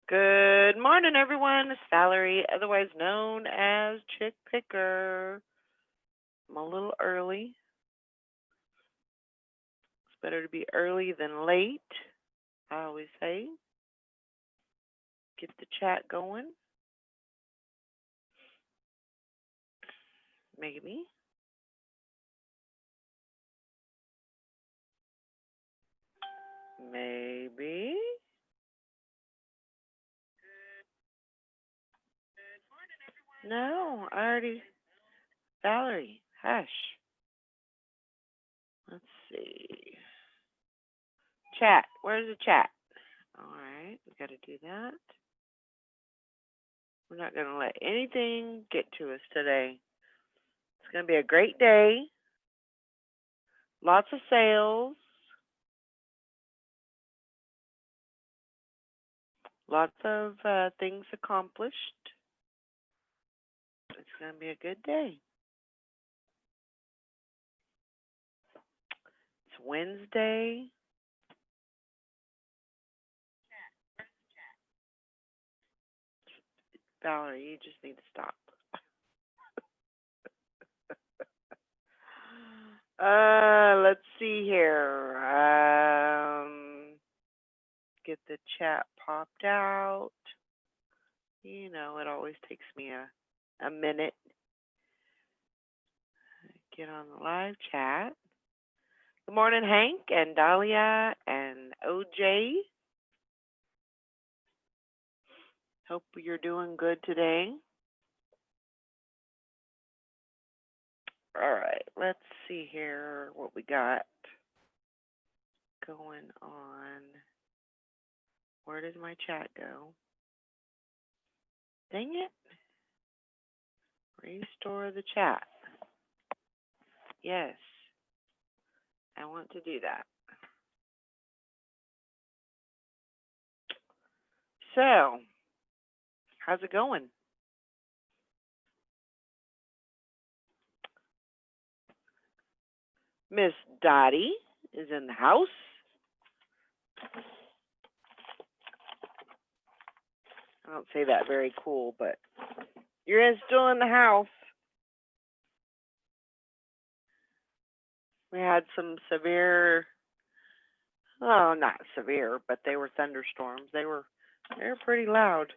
Good morning, everyone. It's Valerie, otherwise known as Chick Picker. I'm a little early. It's better to be early than late, I always say. Get the chat going. Maybe. Maybe. No, I already. Valerie, hush. Let's see. Chat. Where's the chat? All right, we got to do that. We're not going to let anything get to us today. It's going to be a great day. Lots of sales. Lots of things accomplished. It's going to be a good day. It's Wednesday. Valerie, you just need to stop. Let's see here. Get the chat popped out. You know, it always takes me a minute. Get on the live chat. Good morning, Hank and Dahlia and OJ. Hope you're doing good today. All right, let's see here what we got going on. Where does my chat go? Dang it. Restore the chat. Yes, I want to do that. So, how's it going? Miss Dottie is in the house. I don't say that very cool, but you're still in the house. We had some severe, oh, not severe, but they were thunderstorms. They were pretty loud.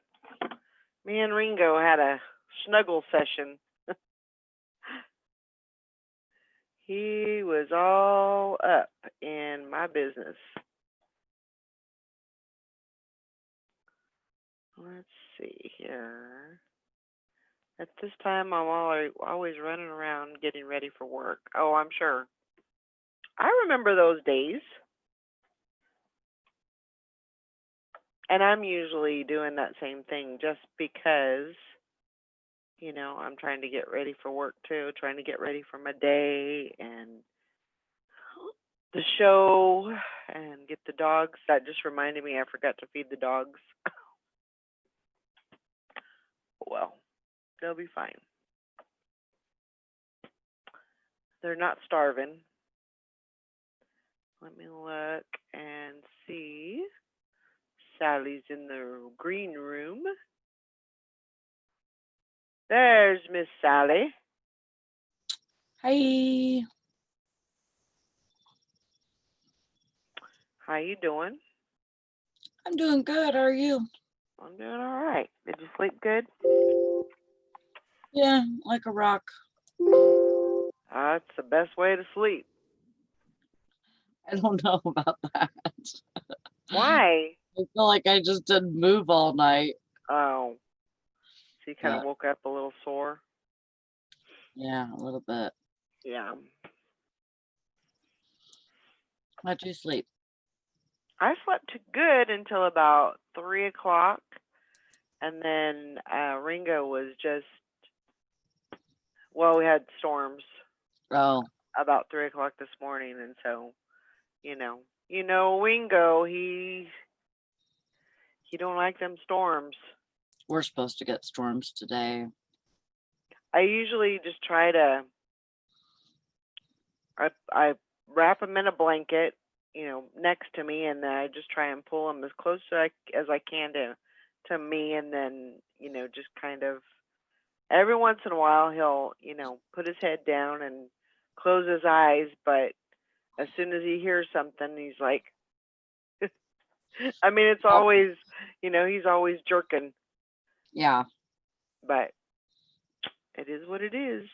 Me and Ringo had a snuggle session. He was all up in my business. Let's see here. At this time, I'm always running around getting ready for work. Oh, I'm sure. I remember those days. And I'm usually doing that same thing just because, you know, I'm trying to get ready for work too, trying to get ready for my day and the show and get the dogs. That just reminded me I forgot to feed the dogs. Well, they'll be fine. They're not starving. Let me look and see. Sally's in the green room. There's Miss Sally. Hi. How you doing? I'm doing good. How are you? I'm doing all right. Did you sleep good? Yeah, like a rock. That's the best way to sleep. I don't know about that. Why? I feel like I just didn't move all night. Oh, so you kind of But woke up a little sore? yeah, a little bit. Yeah. How'd you sleep? I slept good until about 3 o'clock. And then Ringo was just, well, we had storms Oh, about 3 o'clock this morning. And so, Ringo, he don't like them storms. we're supposed to get storms today. I usually just try to, I wrap him in a blanket, next to me, and then I just try and pull him as close as I can to to me, and then, just kind of every once in a while he'll, put his head down and close his eyes, but as soon as he hears something, he's like, I mean, it's Oh, always, he's always jerking, yeah. but it is what it is.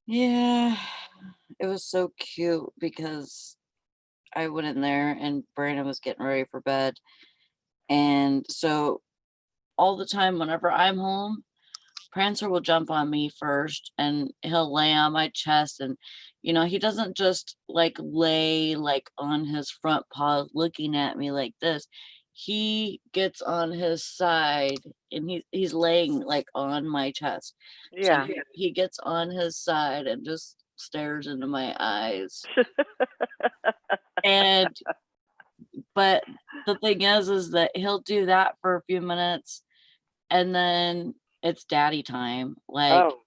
Yeah. It was so cute because I went in there and Brandon was getting ready for bed. And so all the time, whenever I'm home, Prancer will jump on me first and he'll lay on my chest. And, he doesn't just like lay like on his front paws looking at me like this. He gets on his side and he's laying like on my chest. So Yeah. he gets on his side and just stares into my eyes. And but the thing is that he'll do that for a few minutes and then it's daddy time. Like Oh,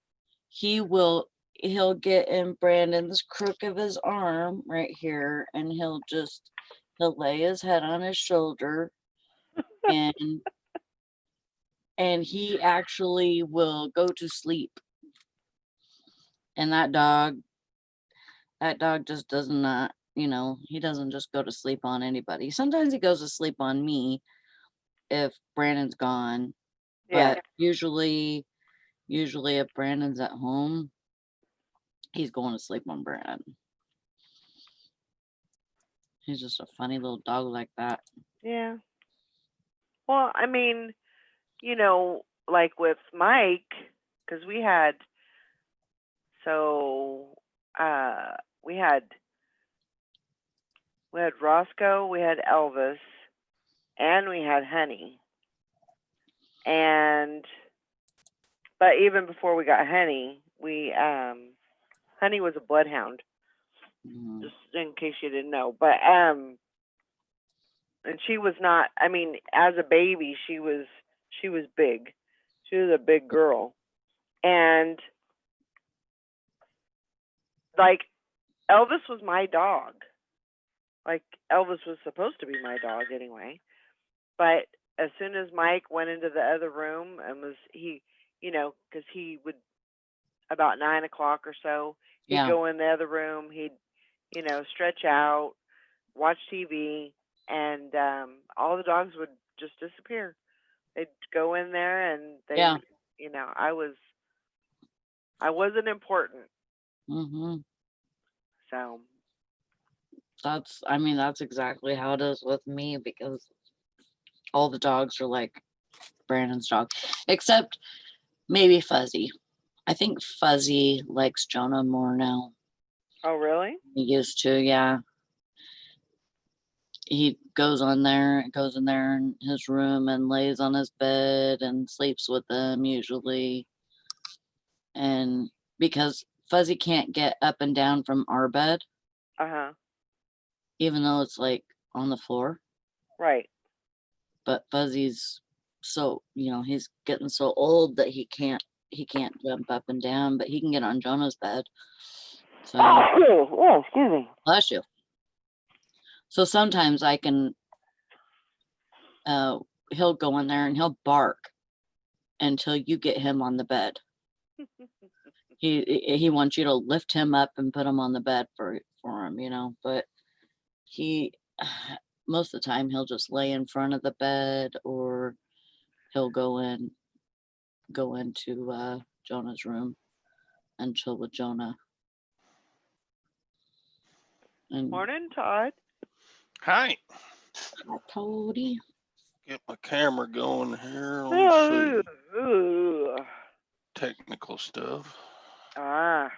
he'll get in Brandon's crook of his arm right here and he'll lay his head on his shoulder and he actually will go to sleep. And that dog just does not, he doesn't just go to sleep on anybody. Sometimes he goes to sleep on me if Brandon's gone, yeah. but usually if Brandon's at home, he's going to sleep on Brandon. He's just a funny little dog like that. Yeah. Well, I mean, like with Mike, because so uh, we had Roscoe, we had Elvis, and we had Honey. And but even before we got Honey, Honey was a bloodhound, Mhm. just in case you didn't know. But and she was not. I mean, as a baby, she was big. She was a big girl, and like Elvis was my dog. Like Elvis was supposed to be my dog anyway. But as soon as Mike went into the other room and because he would about 9 o'clock or so, he'd Yeah. go in the other room. He'd, stretch out, watch TV, and all the dogs would just disappear. They'd go in there and Yeah. I wasn't important. hmm So That's exactly how it is with me because all the dogs are like Brandon's dog, except maybe Fuzzy. I think Fuzzy likes Jonah more now. oh really? He used to, yeah. He goes in there in his room and lays on his bed and sleeps with them usually. And because Fuzzy can't get up and down from our bed, Uh-huh. even though it's like on the floor, Right. but Fuzzy's he's getting so old that he can't jump up and down, but he can get on Jonah's bed. So Oh, excuse me. bless you. So sometimes I can he'll go in there and he'll bark until you get him on the bed. He wants you to lift him up and put him on the bed for him, but he most of the time he'll just lay in front of the bed or he'll go into Jonah's room and chill with Jonah. And Morning, Todd. Hi. hi, Toady. Get my camera going here. Let me see. Ooh. Technical stuff. Ah,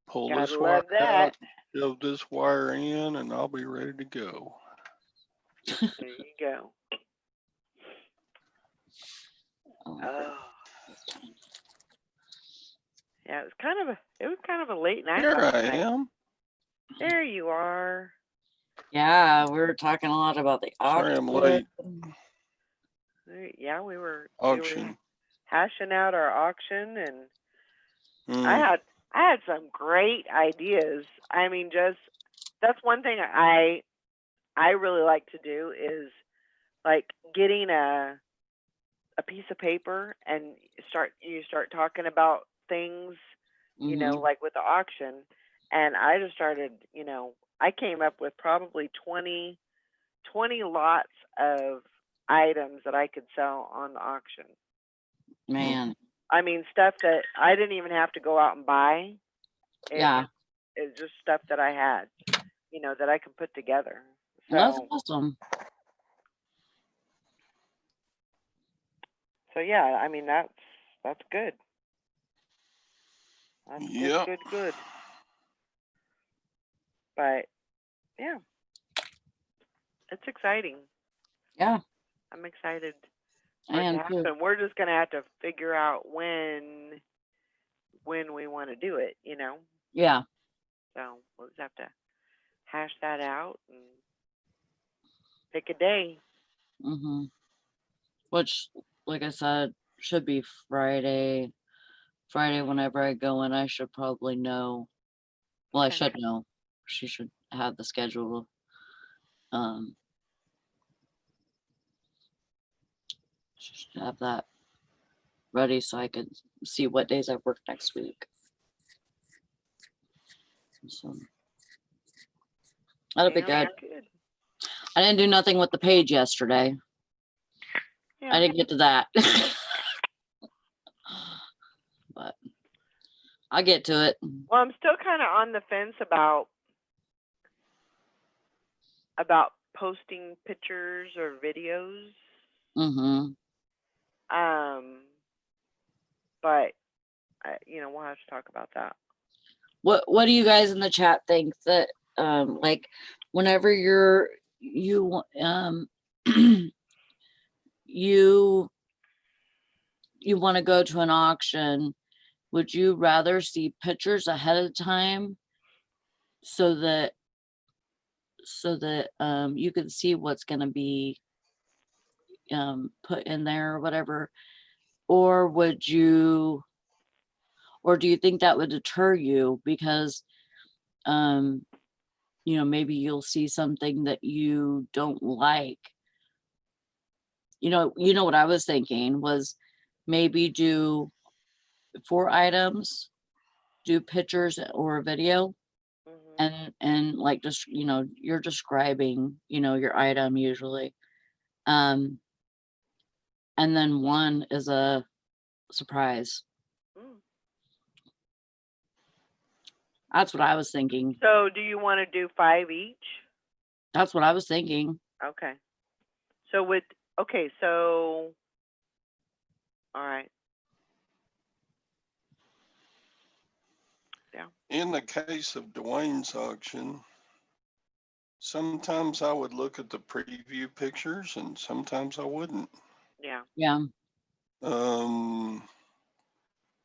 Pull gotta this wire love that. out, shove this wire in, and I'll be ready to go. There you go. Oh, Oh. Yeah, it was kind of a late night Here last I night. am. There you are. yeah, we were talking a lot about the Sorry I'm auction. late. Yeah, we were Auction. hashing out our auction, and I Mm. had some great ideas. I mean, just that's one thing I I really like to do is like getting a piece of paper and you start talking about things, you know, Mhm. like with the auction. And I just started, I came up with probably 20 lots of items that I could sell on the auction. Man, I mean, stuff that I didn't even have to go out and buy. yeah, It's just stuff that I had, that I could put together. that's So, awesome. so yeah, I mean that's good. That's good, Yep. good, good. But yeah, it's exciting. Yeah, I'm excited I for it to am too. happen. We're just gonna have to figure out when we want to do it, Yeah. So we'll just have to hash that out and pick a day. Mhm. Which, like I said, should be Friday. Friday, whenever I go in, I should probably know. Well, I Okay. should know. She should have the schedule. Um, she should have that ready so I could see what days I work next week. So that'll be Sounds good. good. I didn't do nothing with the page yesterday. Yeah. I didn't get to that. But I'll get to it. Well, I'm still kind of on the fence about posting pictures or videos. Mm-hmm. But we'll have to talk about that. What do you guys in the chat think that like whenever you you want to go to an auction, would you rather see pictures ahead of time so that you can see what's going to be put in there or whatever, or do you think that would deter you because maybe you'll see something that you don't like? What I was thinking was maybe do 4 items, do pictures or a video, Mhm. and like just you're describing your item usually, um and then one is a surprise. Mm. That's what I was thinking. So, do you want to do 5 each? That's what I was thinking. Okay. So so all right. Yeah. In the case of Dwayne's auction, sometimes I would look at the preview pictures and sometimes I wouldn't. Yeah. Yeah.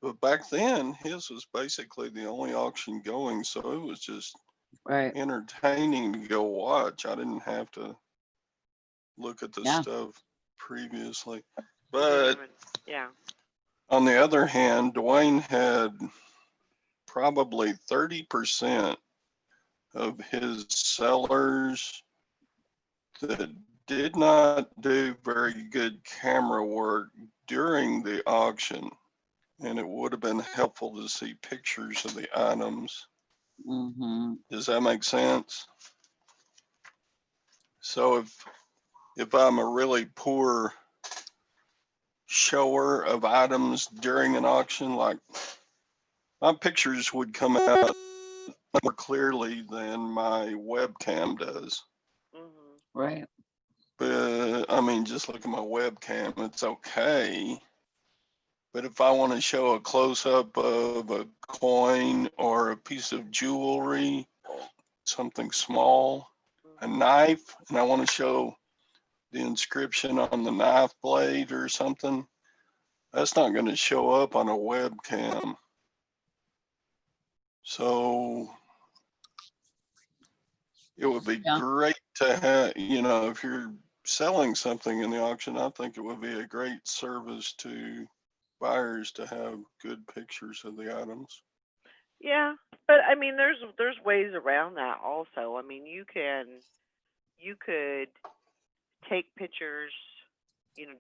But back then, his was basically the only auction going, so it was just Right. entertaining to go watch. I didn't have to look at the Yeah. stuff previously. You But didn't even, yeah. on the other hand, Dwayne had probably 30% of his sellers that did not do very good camera work during the auction. And it would have been helpful to see pictures of the items. Mm-hmm. Does that make sense? So if I'm a really poor shower of items during an auction, like my pictures would come out more clearly than my webcam does. Mhm. Right. But I mean, just look at my webcam, it's okay. But if I want to show a close up of a coin or a piece of jewelry, something small, a Mhm. knife, and I want to show the inscription on the knife blade or something, that's not going to show up on a webcam. So it would be Yeah. great to have, if you're selling something in the auction, I think it would be a great service to buyers to have good pictures of the items. Yeah, but I mean, there's ways around that also. I mean, you can you could take pictures,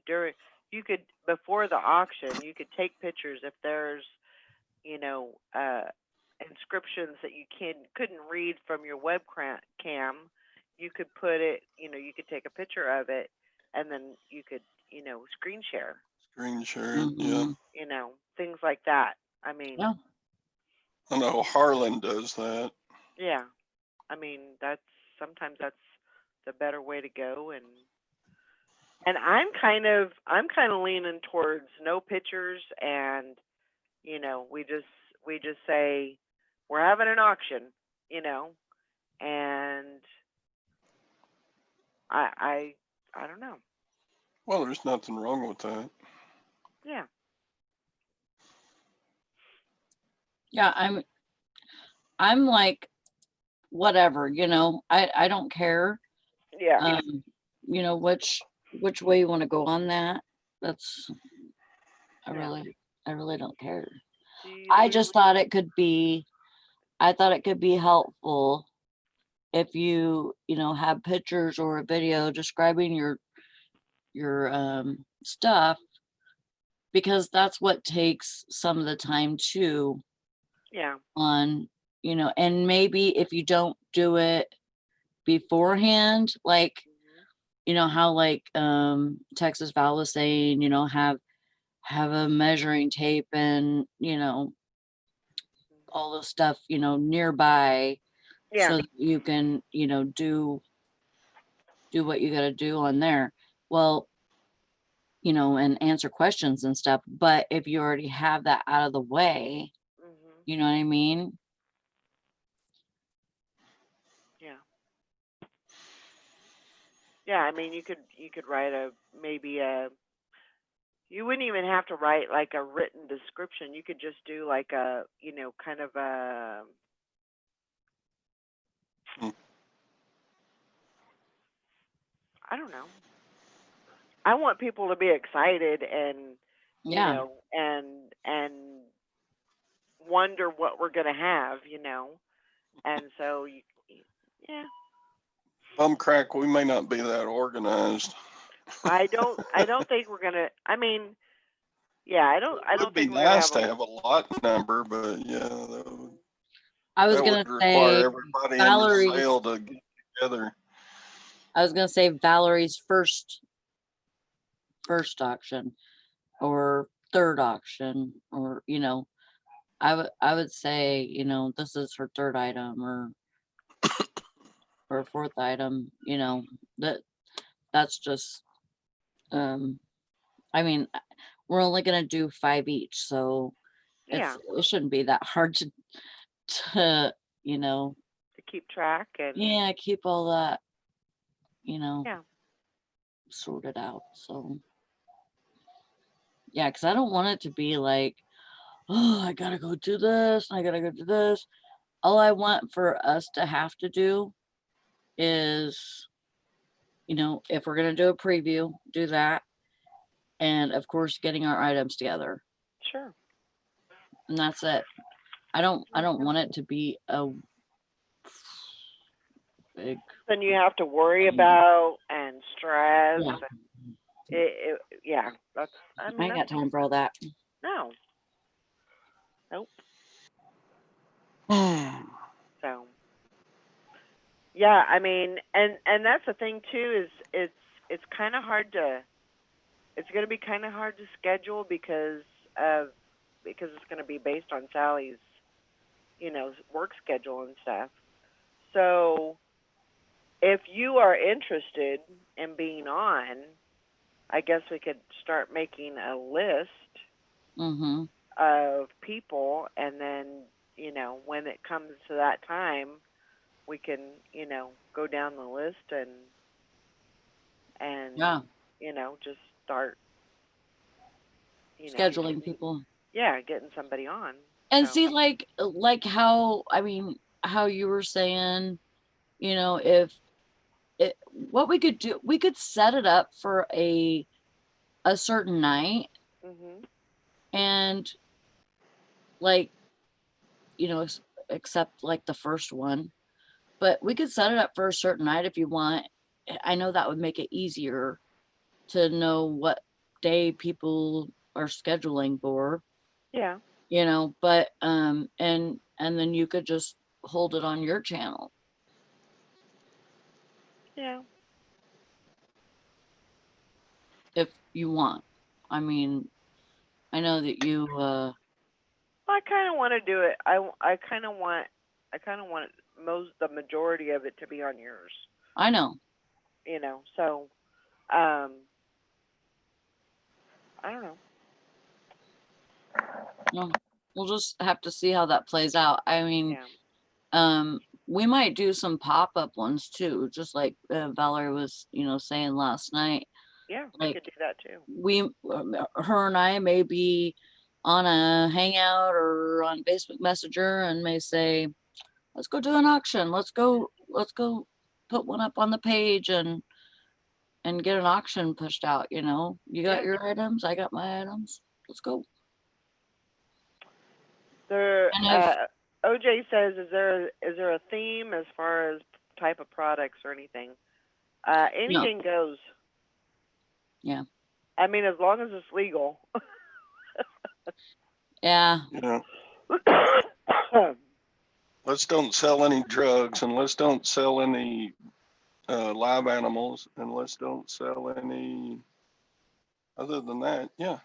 during, you could, before the auction, you could take pictures if there's, you know, inscriptions that you couldn't read from your cam, you could put it, you could take a picture of it, and then you could, screen share, Screen share it, yeah. Mhm. Things like that. I mean, Yeah. I know Harlan does that. yeah, I mean, sometimes that's the better way to go, and I'm kind of leaning towards no pictures, and we just say we're having an auction, and I don't know. Well, there's nothing wrong with that. Yeah. Yeah, I'm like, whatever, I don't care. Yeah. Which way you want to go on that. That's I Yeah. really don't care. Do I you? just thought it could be helpful if you have pictures or a video describing your stuff, because that's what takes some of the time too Yeah. on, and maybe if you don't do it beforehand, like, how like Texas Val was saying, have a measuring tape and, all the stuff, nearby, Yeah. so that you can, do what you got to do on there. Well, and answer questions and stuff. But if you already have that out of the way, Mhm. you know what I mean? Yeah. Yeah. I mean, you could write you wouldn't even have to write like a written description. You could just do like a, kind of a, Hmm. I don't know. I want people to be excited and, Yeah. and wonder what we're gonna have, and so yeah. Bum crack, we may not be that organized. I don't think we're gonna. I mean, yeah, I Would don't be think we're gonna nice have to a. have a lot number, but yeah, I was that gonna would require say everybody in the Valerie's sale to get together. Valerie's first auction or third auction, or I would say, this is her third item or fourth item, that's just I mean, we're only gonna do 5 each, so Yeah, it shouldn't be that hard to, to keep track and yeah, keep all that, you know, yeah, sorted out. So yeah, because I don't want it to be like, oh, I gotta go do this, and I gotta go do this. All I want for us to have to do is, if we're gonna do a preview, do that. And of course, getting our items together. sure. And that's it. I don't want it to be a big, Then you have to worry about and stress. yeah, Yeah, I I mean, ain't that's got time for all that. no, nope. So yeah, I mean, and that's the thing too, is it's kind of hard to. It's going to be kind of hard to schedule of because it's going to be based on Sally's, work schedule and stuff. So if you are interested in being on, I guess we could start making a list Mm-hmm. of people, and then, when it comes to that time, we can, go down the list and Yeah, just start, scheduling people. getting somebody on. And So see, like how, I mean, how you were saying, if what we could do, we could set it up for a certain night, mhm. and like, except like the first one, but we could set it up for a certain night if you want, I know that would make it easier to know what day people are scheduling for, Yeah. but, and then you could just hold it on your channel. Yeah. If you want. I mean, I know that you, I kind of want to do it. I kind of want the majority of it to be on yours. I know. So I don't know. No, we'll just have to see how that plays out. I mean, Yeah. we might do some pop-up ones too, just like Valerie was, saying last night. Yeah, we Like, could do that too. her and I may be on a hangout or on Facebook Messenger and may say, let's go do an auction. Let's go put one up on the page and get an auction pushed out. You got Yeah. your items, I got my items. Let's go. There, And if OJ says, is there a theme as far as type of products or anything? Anything goes. Yeah. I mean, as long as it's legal. Yeah. Let's don't sell any drugs, and let's don't sell any live animals, and let's don't sell any, other than that, yeah.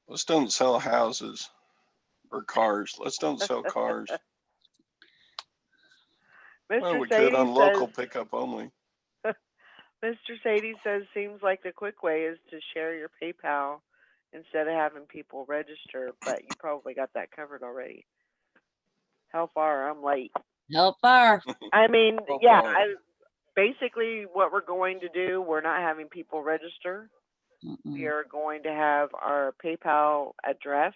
Let's don't sell houses or cars. Let's don't sell cars. Well, Mr. we could Sadie on says, local pickup only. Mr. Sadie says, seems like the quick way is to share your PayPal instead of having people register, but you probably got that covered already. How far? I'm late. How far? I mean, How yeah, far? basically what we're going to do, we're not having people register. We are going to have our PayPal address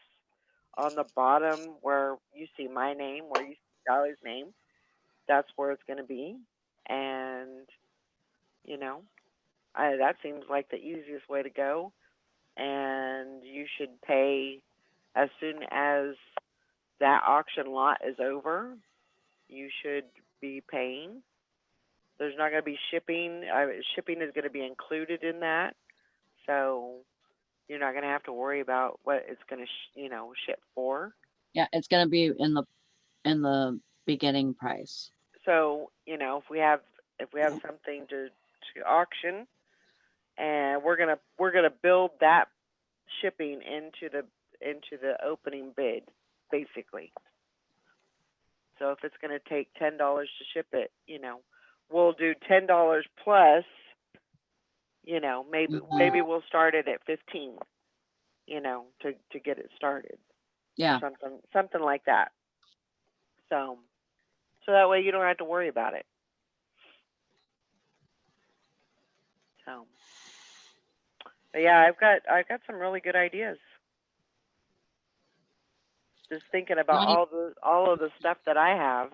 on the bottom where you see my name, where you see Dolly's name. That's where it's going to be. And, that seems like the easiest way to go. And you should pay as soon as that auction lot is over. You should be paying. There's not going to be shipping. Shipping is going to be included in that. So you're not going to have to worry about what it's going to, ship for. Yeah, it's gonna be in the beginning price. So if we have something to auction, and we're gonna build that shipping into the opening bid, basically. So if it's going to take $10 to ship it, we'll do $10 plus. Maybe we'll start it at 15. To get it started. Yeah. Something like that. So that way you don't have to worry about it. So, but yeah, I've got some really good ideas. Just thinking about all of the stuff that I have.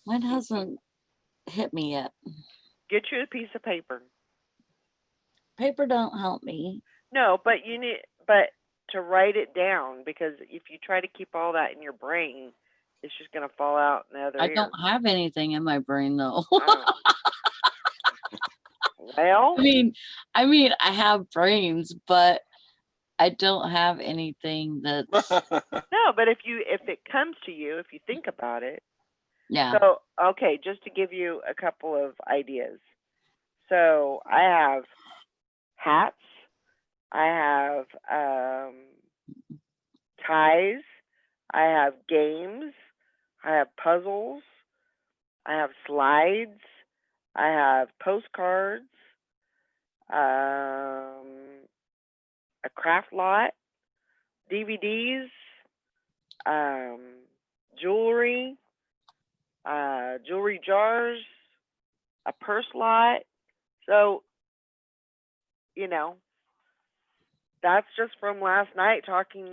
Mine hasn't hit me yet. Get you a piece of paper. Paper don't help me. No, but to write it down, because if you try to keep all that in your brain, it's just gonna fall out in the other ear. Don't have anything in my brain though. Well, I mean, I have brains, but I don't have anything that's no, but if it comes to you, if you think about it. yeah. So, okay, just to give you a couple of ideas. So I have hats. I have ties. I have games. I have puzzles. I have slides. I have postcards. A craft lot. DVDs. Jewelry. Jewelry jars. A purse lot. So, that's just from last night talking,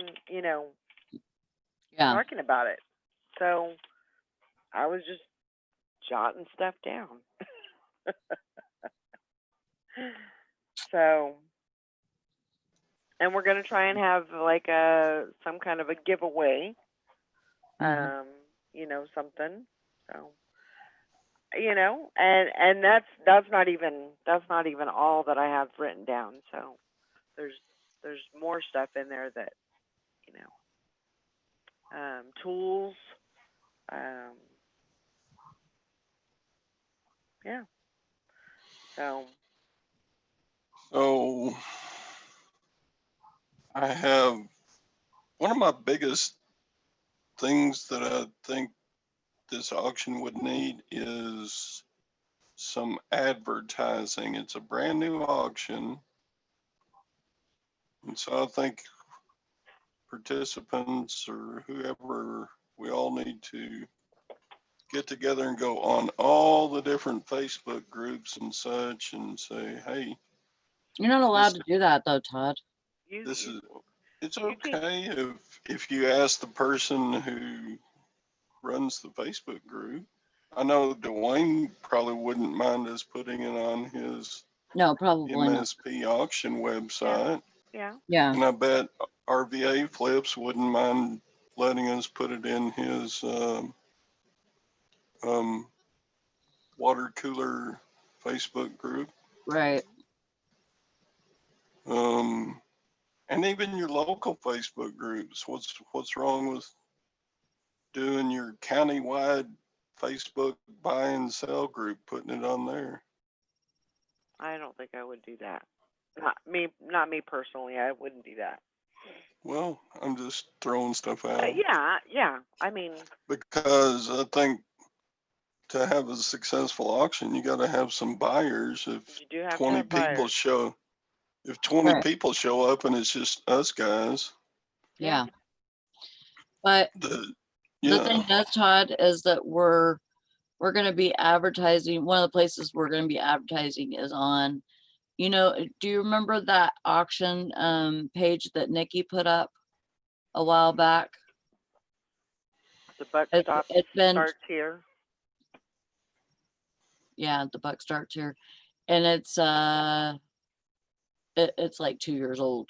talking about it. So I was just jotting stuff down. So, and we're going to try and have like some kind of a giveaway, something. So, you know, and that's not even all that I have written down. So there's there's more stuff in there that, you know, tools, um, yeah. So So I have one of my biggest things that I think this auction would need is some advertising. It's a brand new auction. And so I think participants or whoever, we all need to get together and go on all the different Facebook groups and such and say, hey, You're not allowed this, to do that though, Todd. you this you is, it's you can okay if you ask the person who runs the Facebook group. I know Dwayne probably wouldn't mind us putting it on his No, probably not. MSP auction yeah website. yeah Yeah, And I bet RVA Flips wouldn't mind letting us put it in his um, water cooler Facebook group. right. And even your local Facebook groups. What's wrong with doing your countywide Facebook buy and sell group, putting it on there? I don't think I would do that. Not me personally. I wouldn't do that. Well, I'm just throwing stuff out Yeah. I mean, because I think to have a successful auction, you got to have some buyers. If you do have to 20 have people buyers. show, if 20 Right. people show up and it's just us guys, Yeah. But the the thing yeah, is, Todd, is that we're going to be advertising. One of the places we're going to be advertising is on, you know, do you remember that auction page that Nikki put up a while back? The buck It's been, starts here. yeah, the buck starts here. And it's it's like 2 years old.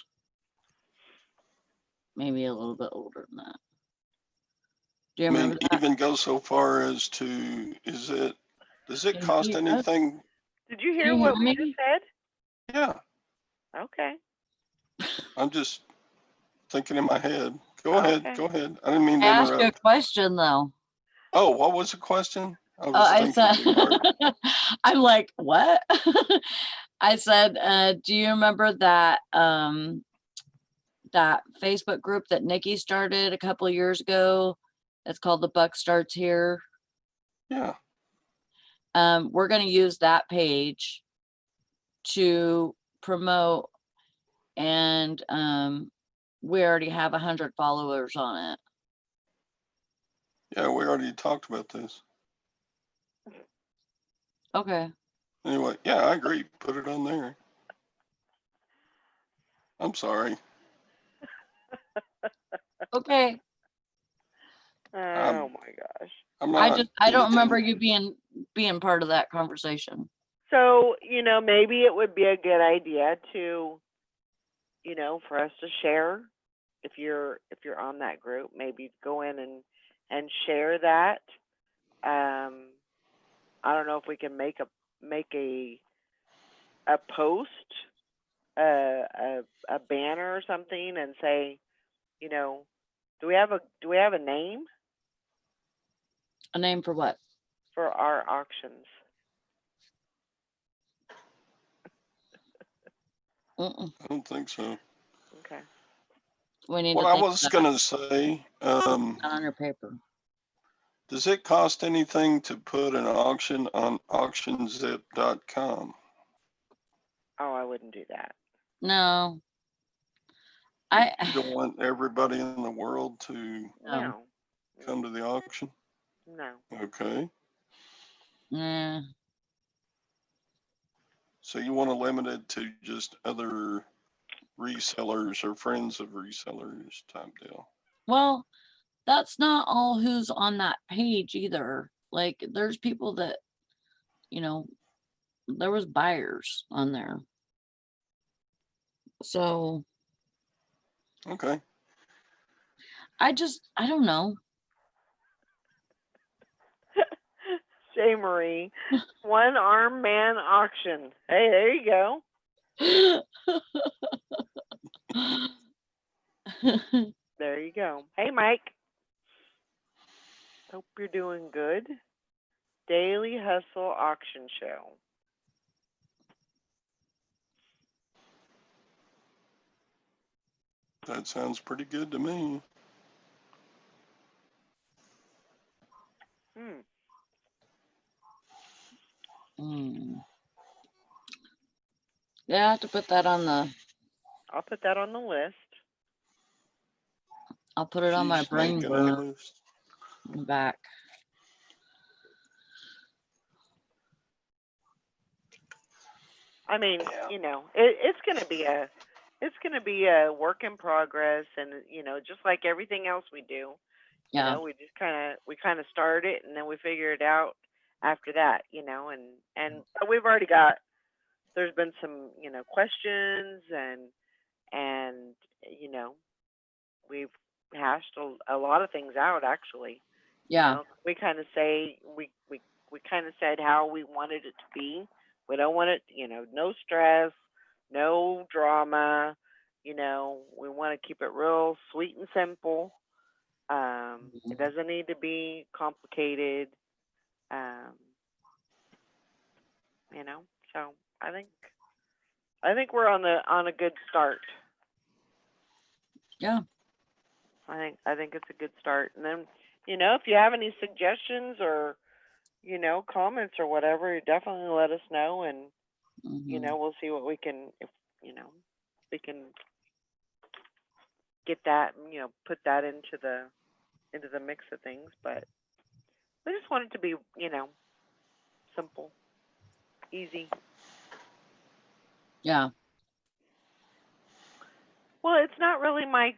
Maybe a little bit older than that. Do you I mean, remember that? even go so far as to, does it Can you cost hear us? anything? Did you Can hear you what hear we me? just said? Yeah, Okay. I'm just thinking in my head. Go Okay. ahead. I didn't mean I to asked you a interrupt. question though. Oh, what was the question? I Oh, was I thinking said, too hard. I'm like, what? I said, do you remember that that Facebook group that Nikki started a couple of years ago? It's called The Buck Starts Here. Yeah, We're going to use that page to promote, and we already have 100 followers on it. yeah, we already talked about this. Okay. Anyway, yeah, I agree. Put it on there. I'm sorry. Okay. Oh my gosh. I'm not I don't anything. remember you being part of that conversation. So, you know, maybe it would be a good idea to, you know, for us to share if you're on that group, maybe go in and share that. I don't know if we can make a post, a banner or something, and say, you know, do we have a name A name for what? for our auctions? Mm-mm. I don't think so. Okay. We need What to I think was about gonna say, it on your paper. does it cost anything to put an auction on auctionzip.com? Oh, I wouldn't do that. No, You don't want everybody in the world to no, come to the auction? No. Okay. nah. So you want to limit it to just other resellers or friends of resellers type deal. Well, that's not all who's on that page either. Like, there's people that, you know, there was buyers on there. So Okay. I don't know. Jay Marie. One arm man auction. Hey, there you go. There you go. Hey, Mike. Hope you're doing good. Daily Hustle Auction Show. That sounds pretty good to me. Yeah, I have to put that on the. I'll put that on the list. I'll put it on my She's brain making a burner list. in the back. I mean, Yeah. you know, it's gonna be a work in progress, and you know, just like everything else we do, you Yeah, know, we kind of start it, and then we figure it out after that, you know, but we've already got. There's been some, you know, questions, and you know, we've hashed a lot of things out actually. You yeah, know, we kind of say we kind of said how we wanted it to be. We don't want it, you know, no stress, no drama. You know, we want to keep it real sweet and simple. It doesn't need to be complicated. Um, you know, so I think we're on a good start. yeah. I think it's a good start. And then, you know, if you have any suggestions or, you know, comments or whatever, you definitely let us know, and you Mhm. know, we'll see what we can, if you know, we can get that, you know, put that into the mix of things. But we just want it to be, you know, simple, easy. Yeah, Well, it's not really my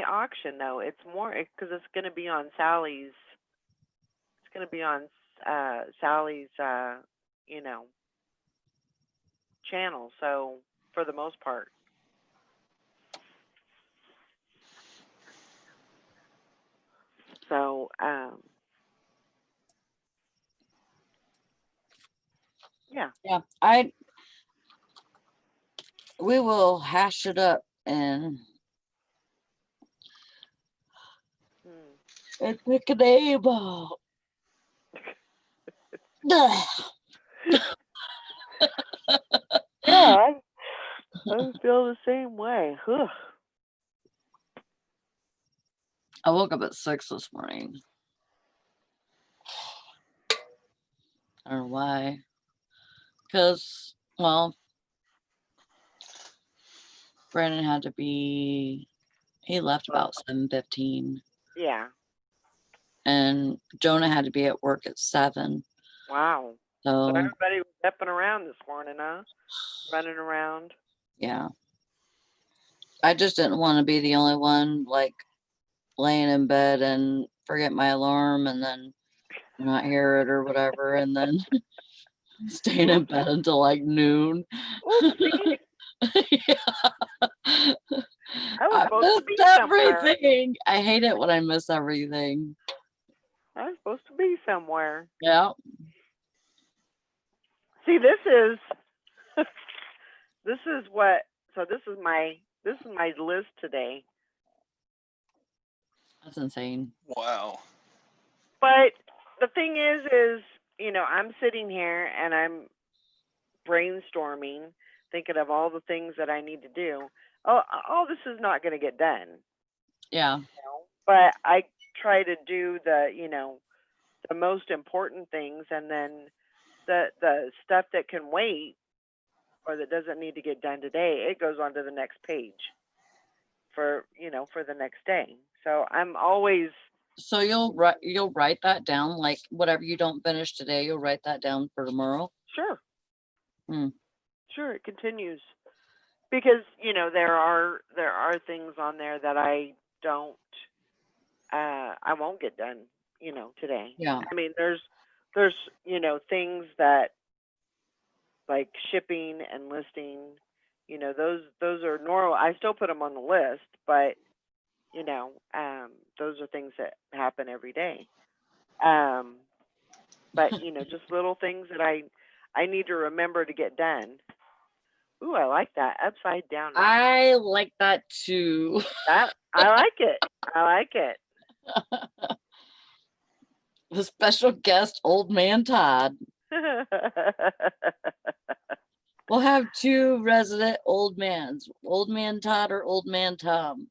auction though. It's more because it's going to be on Sally's. It's going to be on Sally's, you know, channel. So for the most part. So yeah. yeah. We will hash it up and Hmm. pick a name. Ugh. Yeah, I feel the same way. Ugh. I woke up at 6 this morning. I don't know why. Because, well, Brandon had to be, he left about 7:15, Yeah. and Jonah had to be at work at 7. Wow. So So, everybody was stepping around this morning, huh? Running around. yeah. I just didn't want to be the only one, like, laying in bed and forget my alarm and then not hear it or whatever, and then staying in bed until like noon. Oopsie. Yeah. I was I supposed to be missed somewhere. everything. I hate it when I miss everything. I was supposed to be somewhere. Yeah. See, this is this is what. So this is my list today. That's insane. Wow. But the thing is, you know, I'm sitting here and I'm brainstorming, thinking of all the things that I need to do. Oh, all this is not going to get done, Yeah. you know, but I try to do the, you know, the most important things, and then the stuff that can wait or that doesn't need to get done today, it goes on to the next page for, you know, for the next day. So I'm always, So you'll write that down, like whatever you don't finish today, you'll write that down for tomorrow. sure, Hmm. sure, it continues. Because, you know, there are things on there that I don't I won't get done, you know, today. Yeah. I mean, there's, you know, things that like shipping and listing, you know, those are normal. I still put them on the list, but you know, those are things that happen every day. Um, But just little things that I need to remember to get done. Ooh, I like that upside down. I like that too. That I like it. I like it. The special guest, Old Man Todd. We'll have two resident old mans, Old Man Todd or Old Man Tom.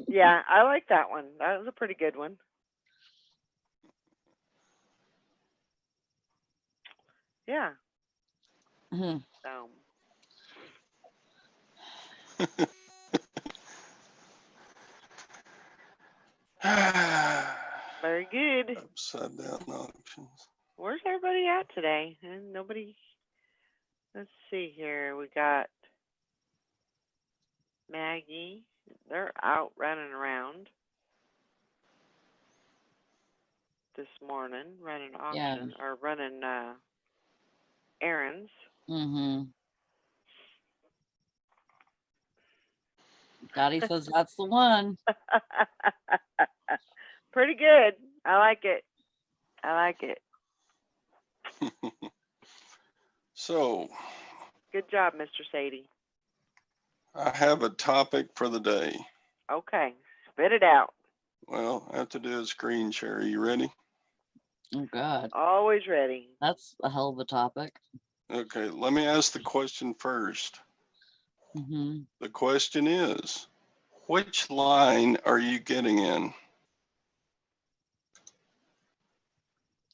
Yeah, I like that one. That was a pretty good one. Yeah. Mhm. So very good. Upside down options. Where's everybody at today? And nobody. Let's see here. We got Maggie. They're out running around this morning, running auction or running errands. Mm-hmm. Dottie says that's the one. Pretty good. I like it. I like it. So, Good job, Mr. Sadie. I have a topic for the day. Okay. Spit it out. Well, I have to do a screen share. Are you ready? Oh God, Always ready. that's a hell of a topic. Okay, let me ask the question first. Mm-hmm. The question is, which line are you getting in?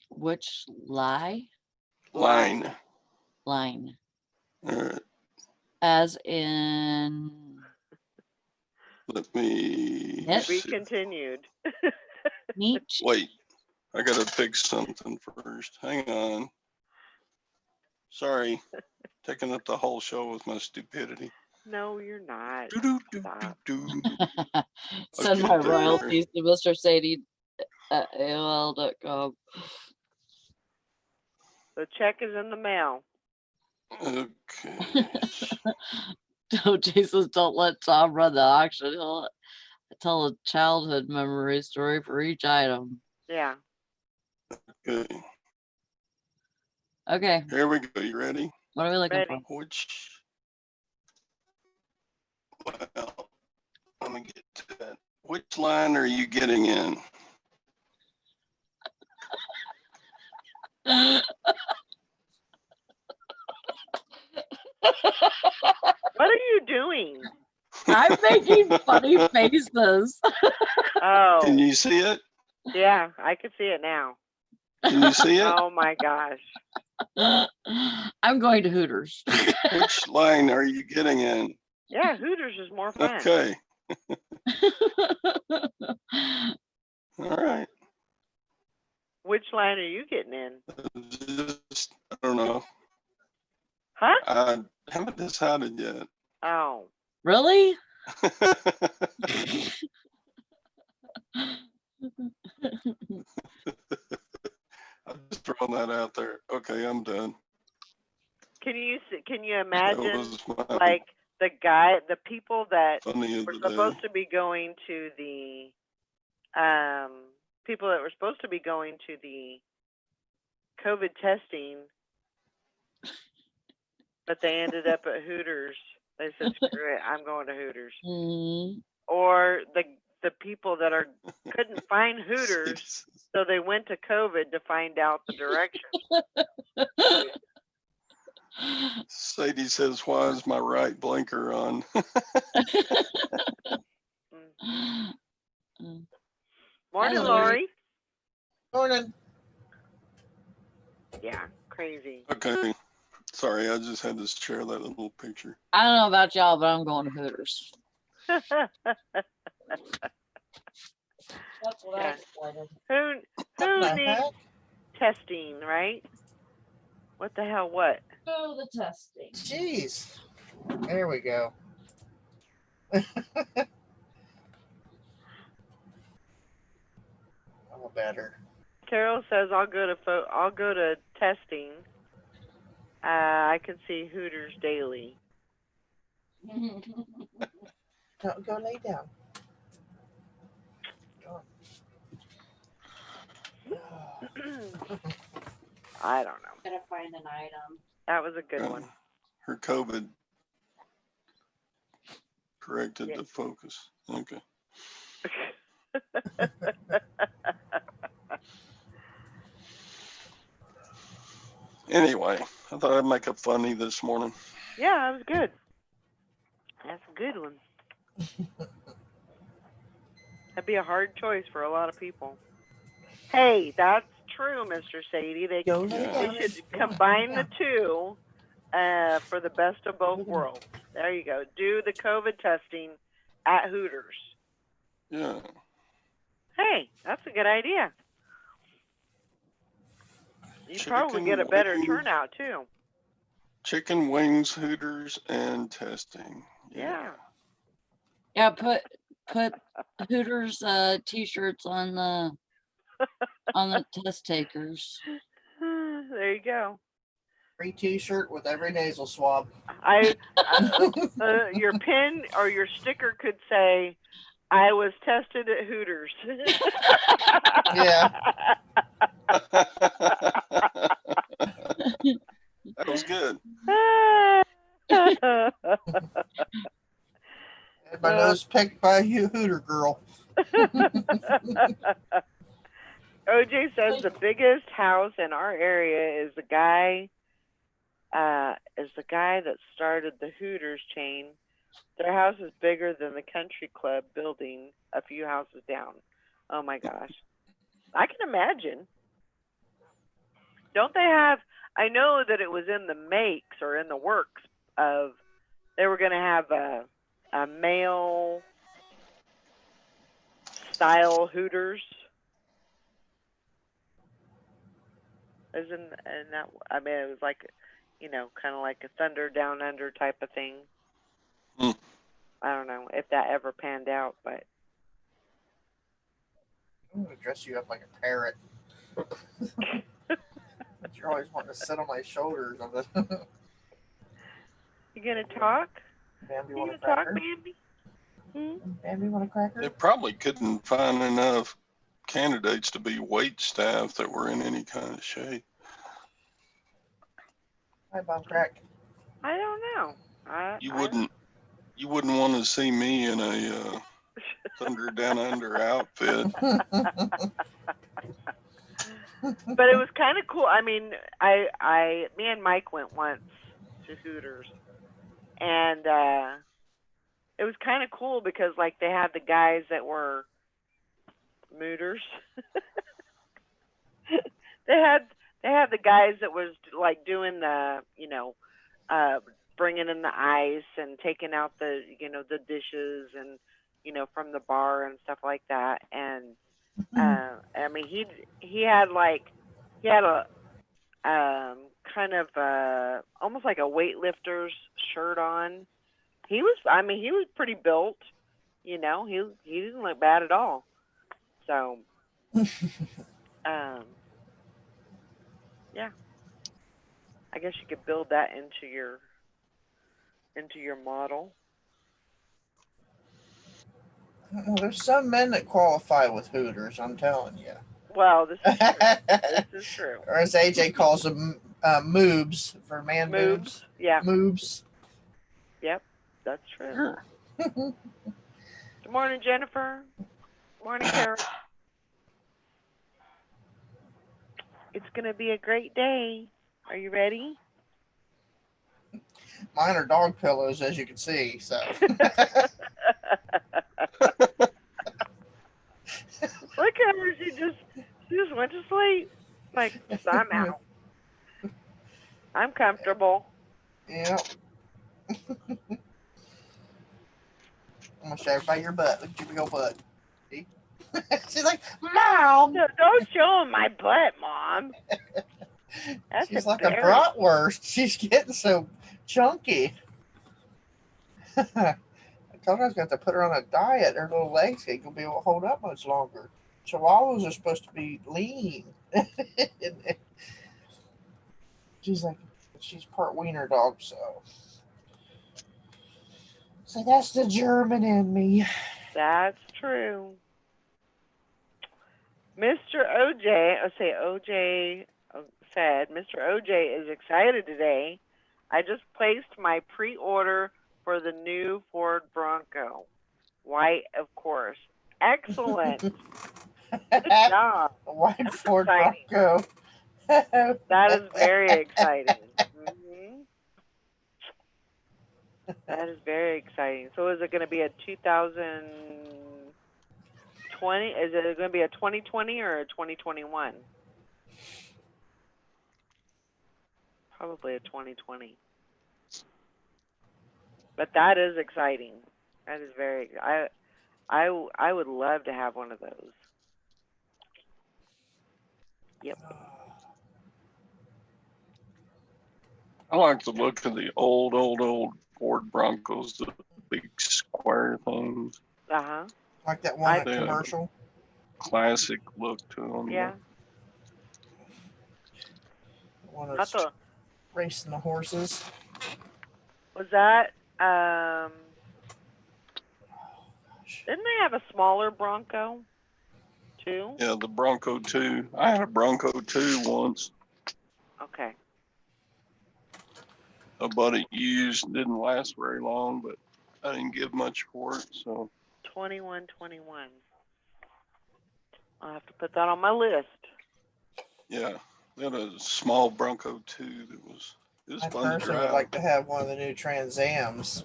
Which lie? Line. Line. All right, As in let me Knit? To be see. continued. niche? Wait, I gotta fix something first. Hang on. Sorry, taking up the whole show with my stupidity. No, you're not. Stop. Doo-doo-doo-doo-doo. Send Okay, my there. royalties to Mr. Sadie at AOL.com. The check is in the mail. Okay. Oh, Jesus, don't let Tom run the auction. He'll tell a childhood memory story for each item. Yeah. Okay. Okay, Here we go. You ready? what are we looking Ready. for? Well, let me get to that. Which line are you getting in? What are you doing? I'm making funny faces. Oh. Can you see it? Yeah, I can see it now. Can you see it? Oh my gosh. I'm going to Hooters. Which line are you getting in? Yeah, Hooters is more fun. Okay. All right. Which line are you getting in? Just, I don't know. Huh? I haven't decided yet. Oh. Really? I'm just throwing that out there. Okay, I'm done. Can you That imagine was my like the people that funny of were the day. supposed to be going to the people that were supposed to be going to the COVID testing, but they ended up at Hooters. They said, "Screw it, I'm going to Hooters." Mm. Or the people that couldn't find Hooters, so they went to COVID to find out the directions. Sadie says, "Why is my right blinker on?" Morning, Hello. Lori. Morning. Yeah, crazy. Okay. Sorry, I just had to share that little picture. I don't know about y'all, but I'm going to Hooters. That's what Yeah. I decided. Who What the needs heck? testing, right? What the hell? What? Oh, the testing. Jeez. There we go. All better. Carol says I'll go to testing. I can see Hooters daily. Go lay down. Go. I don't know. Gotta find an item. That was a good one. Her COVID corrected Yeah. the focus. Okay. Anyway, I thought I'd make a funny this morning. Yeah, that was good. That's a good one. That'd be a hard choice for a lot of people. Hey, that's true, Mr. Sadie. They Go lay Yeah. down. should Go on, combine lay the two for the best of both Look at worlds. There you go. Do the COVID testing at Hooters. Yeah. Hey, that's a good idea. You probably Chicken get a better wings. turnout too. Chicken wings, Hooters, and testing. Yeah. Yeah, put Hooters t-shirts on the test takers. There you go. Free T-shirt with every nasal swab. Your pin or your sticker could say, "I was tested at Hooters." Yeah. That was good. Had my nose picked by you, Hooter girl. OJ says the biggest house in our area is the guy that started the Hooters chain. Their house is bigger than the country club building a few houses down. Oh my gosh. I can imagine. Don't they have, I know that it was in the makes or in the works of, they were going to have a male style Hooters. Isn't, and that, I mean, it was like, you know, kind of like a Thunder Down Under type of thing. Hmm. I don't know if that ever panned out, but I'm gonna dress you up like a parrot. You're always wanting to sit on my shoulders. you gonna talk? Bambi You want a gonna talk, cracker? Bambi? Hmm? Bambi want a cracker? They probably couldn't find enough candidates to be wait staff that were in any kind of shape. Hi, Bob Crack. I don't know. You wouldn't want to see me in a Thunder Down Under outfit. But it was kind of cool. I mean, me and Mike went once to Hooters, and it was kind of cool because like they had the guys that were mooters. they had the guys that was like doing the, you know, bringing in the ice and taking out the, you know, the dishes and, you know, from the bar and stuff like that. And I mean, he had a kind of almost like a weightlifter's shirt on. He was pretty built, you know. He didn't look bad at all. So, yeah, I guess you could build that into your model. Well, there's some men that qualify with Hooters, I'm telling you. Well, this is true. This is true. Or as AJ calls them, moobs for man boobs. Yeah. Moobs. Yep, that's true. Good morning, Jennifer. Morning, Carol. It's gonna be a great day. Are you ready? Mine are dog pillows, as you can see. So Look at her. She just went to sleep. Like, I'm out. I'm comfortable. yeah. I'm gonna show everybody your butt. Look at your big old butt. See? She's like, Mom. No, don't show him my butt, Mom. That's She's like a embarrassing. bratwurst. She's getting so chunky. I told her I was going to have to put her on a diet. Her little legs ain't going to be able to hold up much longer. Chihuahuas are supposed to be lean. She's like, she's part wiener dog, so. So that's the German in me. That's true. Mr. OJ, I'll say OJ said, Mr. OJ is excited today. I just placed my pre-order for the new Ford Bronco. White, of course. Excellent. Good job. White That's Ford exciting. Bronco. That is very exciting. That is very exciting. So is it going to be a 2020? Is it going to be a 2020 or a 2021? Probably a 2020. But that is exciting. That is very. I would love to have one of those. Yep. I like the look of the old Ford Broncos, the big square things. Like that one They have a commercial. classic look to them. Yeah. One Not that's the. racing the horses. Was that? Didn't they have a smaller Bronco, too? Yeah, the Bronco 2. I had a Bronco 2 once. Okay. A buddy used, didn't last very long, but I didn't give much for it. So 2121. I'll have to put that on my list. yeah, we had a small Bronco 2 that was I fun to personally would drive. like to have one of the new Trans Ams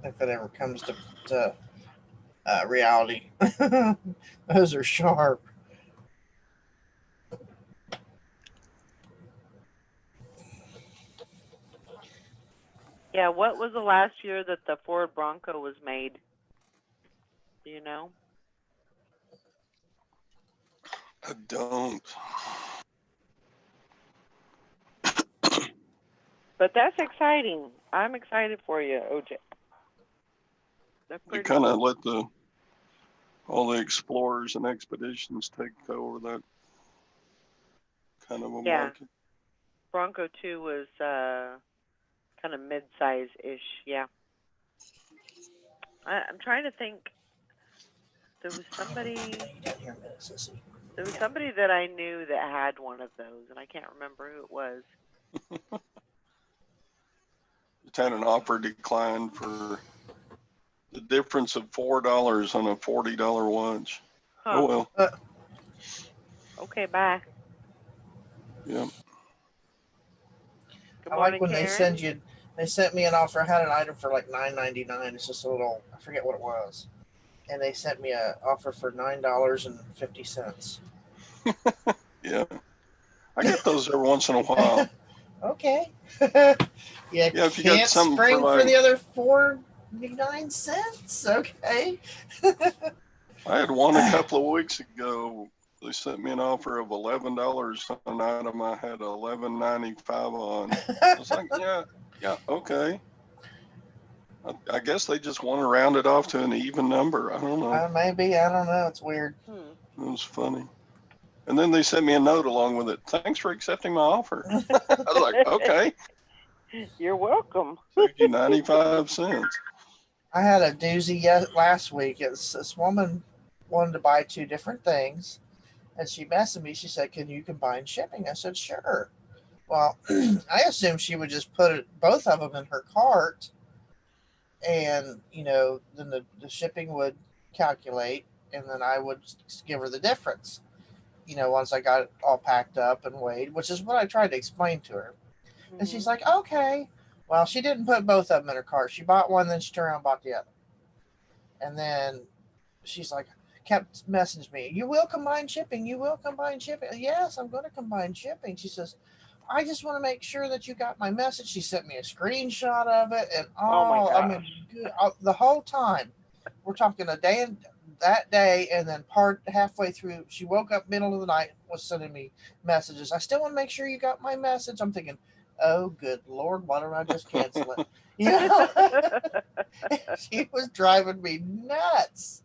if it ever comes to reality. Those are sharp. Yeah, what was the last year that the Ford Bronco was made? Do you know? I don't. But that's exciting. I'm excited for you, OJ. They're They pretty kind of cool. let all the explorers and expeditions take over that kind of a Yeah. market. Bronco 2 was kind of mid-size-ish, yeah. I'm trying to think. There was somebody that I knew that had one of those, and I can't remember who it was. Just had an offer decline for the difference of $4 on a $40 watch. Huh. Oh well. Okay, bye. Yeah. Good I morning, like when Karen. they sent me an offer. I had an item for like $9.99. It's just a little, I forget what it was. And they sent me an offer for $9.50. Yeah. I get those every once in a while. Okay. Yeah, if you got Can't something for spring for like, the other 49 cents. Okay. I had one a couple of weeks ago. They sent me an offer of $11 on an item I had $11.95 on. I was like, yeah, okay. I guess they just want to round it off to an even number. I don't know. Maybe. I don't know. It's weird. It was funny. And then they sent me a note along with it. Thanks for accepting my offer. I was like, okay. You're welcome. Saved you 95 cents. I had a doozy last week. This woman wanted to buy two different things, and she messaged me. She said, "Can you combine shipping?" I said, "Sure." Well, I assumed she would just put both of them in her cart, and then the shipping would calculate, and then I would give her the difference. Once I got it all packed up and weighed, which is what I tried to explain to her. And she's like, "Okay." Well, she didn't put both of them in her cart. She bought one, then she turned around and bought the other. And then she's like, kept messaging me, "You will combine shipping. You will combine shipping." Yes, I'm going to combine shipping. She says, "I just want to make sure that you got my message." She sent me a screenshot of it, and Oh my I mean, the whole time we're talking that day, and then halfway through, she woke up middle of the night, was sending me messages. "I still want to make sure you got my message." I'm thinking, oh good Lord, why don't I just cancel it? She was driving me nuts.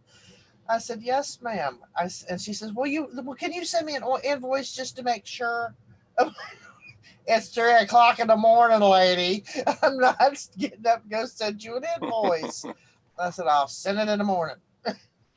I said, "Yes, ma'am." And she says, "Well, can you send me an invoice just to make sure?" It's 3:00 in the morning, lady. I'm not getting up to go send you an invoice. I said, "I'll send it in the morning."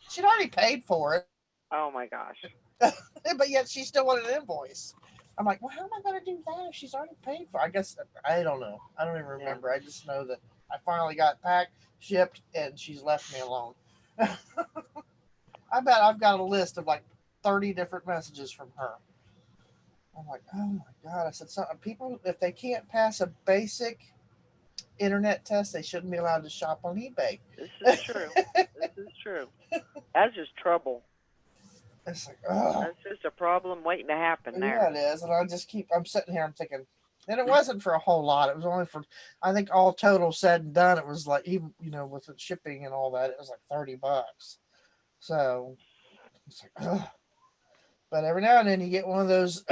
She'd already paid for it. Oh my gosh. But yet she still wanted an invoice. I'm like, well, how am I going to do that if she's already paid for? I guess I don't know. I don't even remember. I just know that I finally got packed, shipped, and she's left me alone. I bet I've got a list of like 30 different messages from her. I'm like, oh my god! I said, something. People, if they can't pass a basic internet test, they shouldn't be allowed to shop on eBay. This is true. This is true. That's just trouble. It's like, oh, That's just a problem waiting to happen yeah, there. it is. And I'm sitting here, I'm thinking, and it wasn't for a whole lot. It was only for, I think all total said and done, it was like, even, with the shipping and all that, it was like $30. So it's like, ugh. But every now and then you get one of those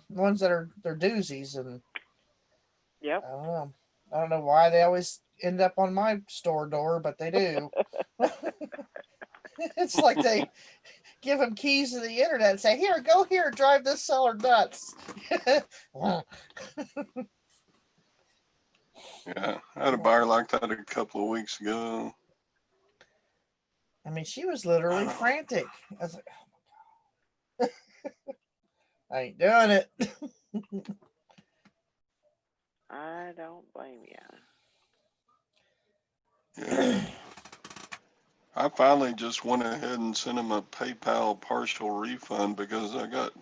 ones that they're doozies, and Yep. I don't know why they always end up on my store door, but they do. It's like they give them keys to the internet and say, "Here, go here, drive this seller nuts." Yeah, I had a buyer like that a couple of weeks ago. I mean, she was literally frantic. I was like, "Oh my god, I ain't doing it." I don't blame you. Yeah. I finally just went ahead and sent him a PayPal partial refund because I got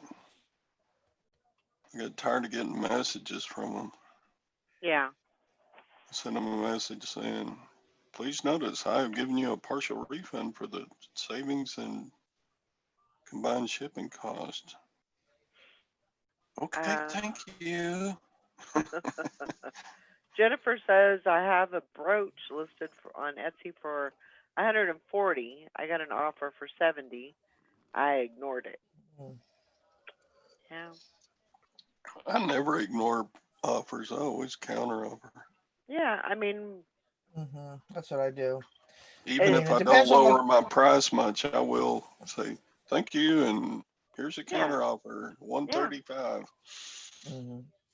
tired of getting messages from him. Yeah. I sent him a message saying, please notice I have given you a partial refund for the savings and combined shipping cost. Okay, thank you. Jennifer says I have a brooch listed on Etsy for 140. I got an offer for 70. I ignored it. Yeah. I never ignore offers. I always counter offer. Yeah, I mean, that's what I do. Even if I don't lower my price much, I will say thank you and here's a counter offer, 135.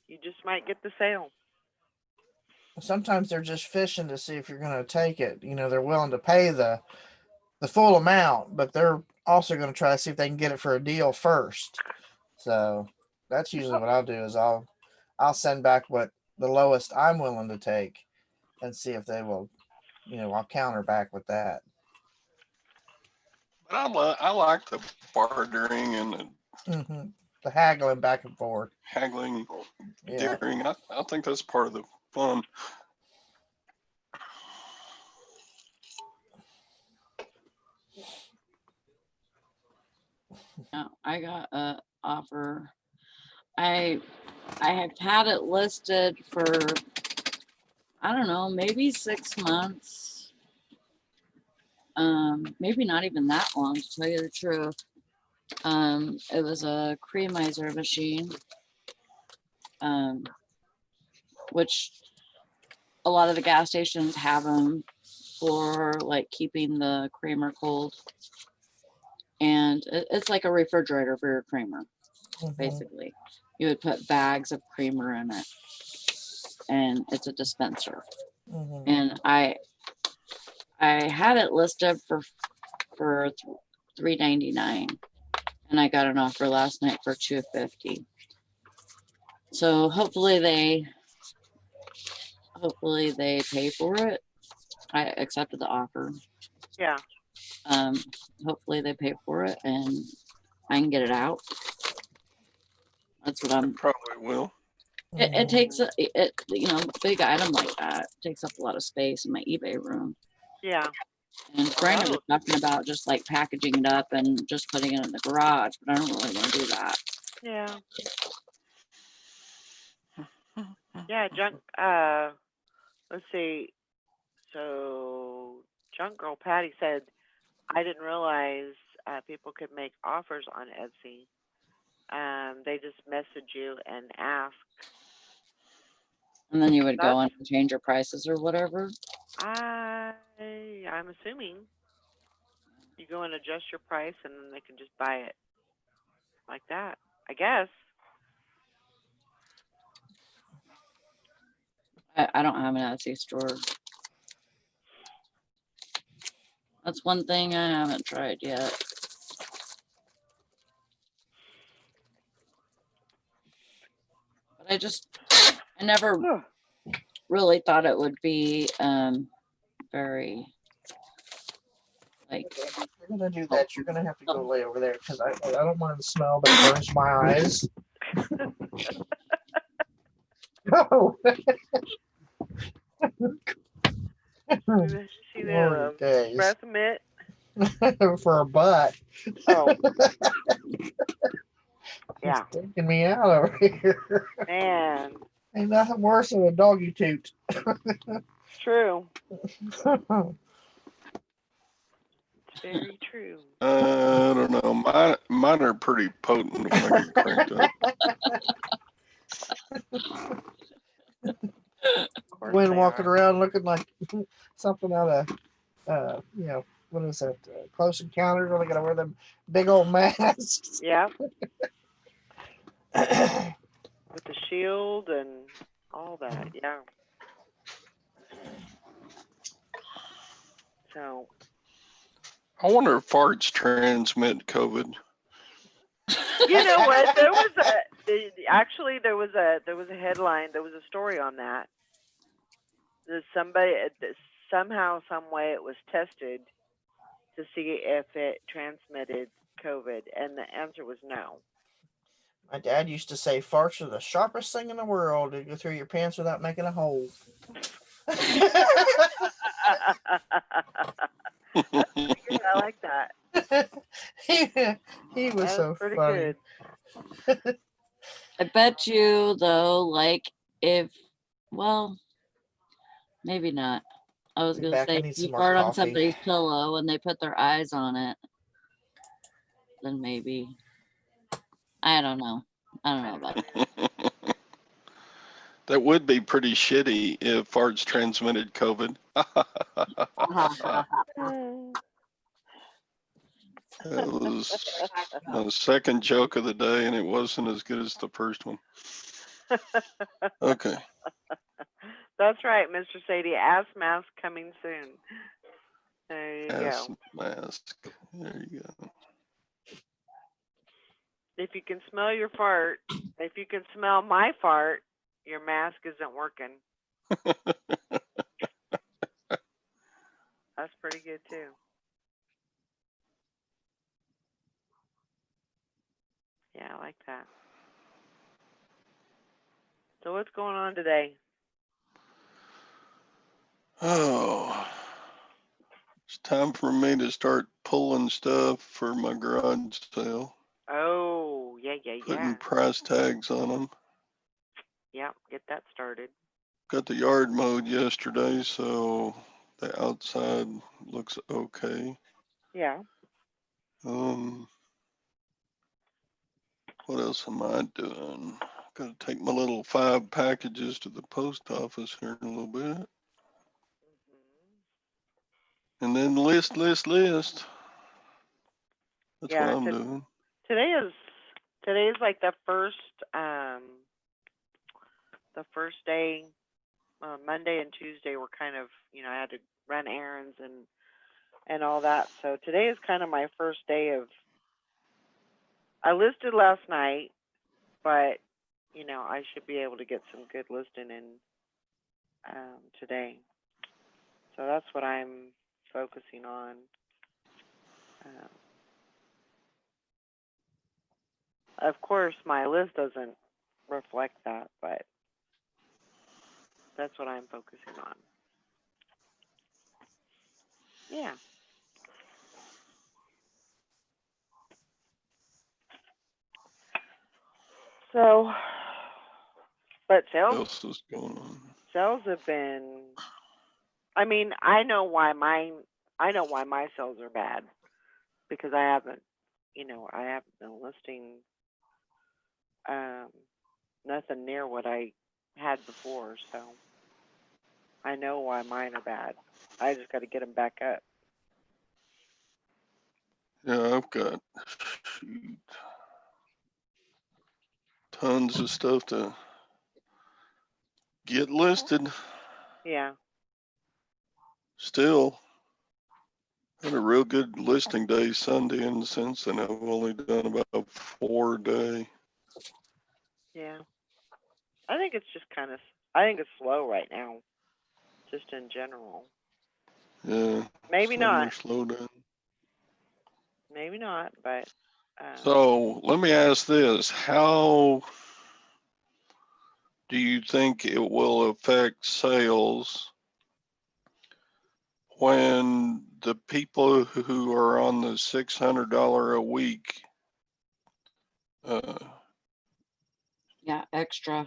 You just might get the sale. Sometimes they're just fishing to see if you're going to take it. They're willing to pay the full amount, but they're also going to try to see if they can get it for a deal first. So that's usually what I'll do is I'll send back what the lowest I'm willing to take and see if they will, I'll counter back with that. But I like the bartering and the haggling back and forth. Haggling, daring. I think that's part of the fun. No, I got a offer. I have had it listed for, I don't know, maybe 6 months. Maybe not even that long, to tell you the truth. It was a creamizer machine, which a lot of the gas stations have them for like keeping the creamer cold. And it's like a refrigerator for your creamer, basically. You would put bags of creamer in it, and it's a dispenser. And I had it listed for $3.99, and I got an offer last night for $2.50. So hopefully they pay for it. I accepted the offer. Yeah. Hopefully they pay for it and I can get it out. That's what I'm probably will. It takes a big item like that takes up a lot of space in my eBay room. Yeah. And Brandon was talking about just like packaging it up and just putting it in the garage, but I don't really want to do that. Yeah. Yeah, junk. Let's see. So, Junk Girl Patty said, I didn't realize people could make offers on Etsy. They just message you and ask. And then you would go in and change your prices or whatever? I'm assuming. You go and adjust your price and then they can just buy it like that, I guess. I don't have an Etsy store. That's one thing I haven't tried yet. I never really thought it would be very like If you're gonna do that, you're gonna have to go lay over there because I don't want the smell that burns my eyes. No. See Lordy the days. breath mitt? For a butt. Oh. Yeah. It's taking me out over here. Man, Ain't nothing worse than a doggy toot. it's true. It's very true. I don't know. Mine are pretty potent when I get cranked up. Of course Gwen they walking are. around looking like something out of, what is that? Close Encounters, where they gotta wear them big old masks. Yep, with the shield and all that. Yeah. So, I wonder if farts transmit COVID. you know what? There was actually there was a headline. There was a story on that. That somebody somehow, some way, it was tested to see if it transmitted COVID, and the answer was no. My dad used to say farts are the sharpest thing in the world to go through your pants without making a hole. That's pretty good. I like that. he was That's so pretty funny. good. I bet you though, like well, maybe not. I was Be gonna back. I say need if you some more fart on coffee. somebody's pillow and they put their eyes on it, then maybe. I don't know. I don't know about that. That would be pretty shitty if farts transmitted COVID. That was my second joke of the day, and it wasn't as good as the first one. Okay. That's right, Mr. Sadie. Ass mask coming soon. There you Ass go. mask. There you go. If you can smell your fart, if you can smell my fart, your mask isn't working. That's pretty good too. Yeah, I like that. So what's going on today? Oh, it's time for me to start pulling stuff for my garage sale. Oh, yeah. Putting price tags on them. Yeah, get that started. Got the yard mowed yesterday, so the outside looks okay. Yeah. What else am I doing? Gotta take my little 5 packages to the post office here in a little bit. And then list. That's Yeah, what I'm doing. Today is like the first day. Monday and Tuesday were kind of, I had to run errands and all that. So today is kind of my first day of. I listed last night, but I should be able to get some good listing in today. So that's what I'm focusing on. Of course, my list doesn't reflect that, but that's what I'm focusing on. Yeah. So, but What else is going on? Sales have been. I mean, I know why my sales are bad because I haven't been listing nothing near what I had before, so I know why mine are bad. I just got to get them back up. Yeah, I've got tons of stuff to get listed. Yeah. Still had a real good listing day Sunday, and since then I've only done about 4 a day. Yeah. I think it's just kind of, I think it's slow right now, just in general. Yeah. Maybe Summer not, slowed down. maybe not, but So let me ask this, how do you think it will affect sales when the people who are on the $600 a week, Yeah, extra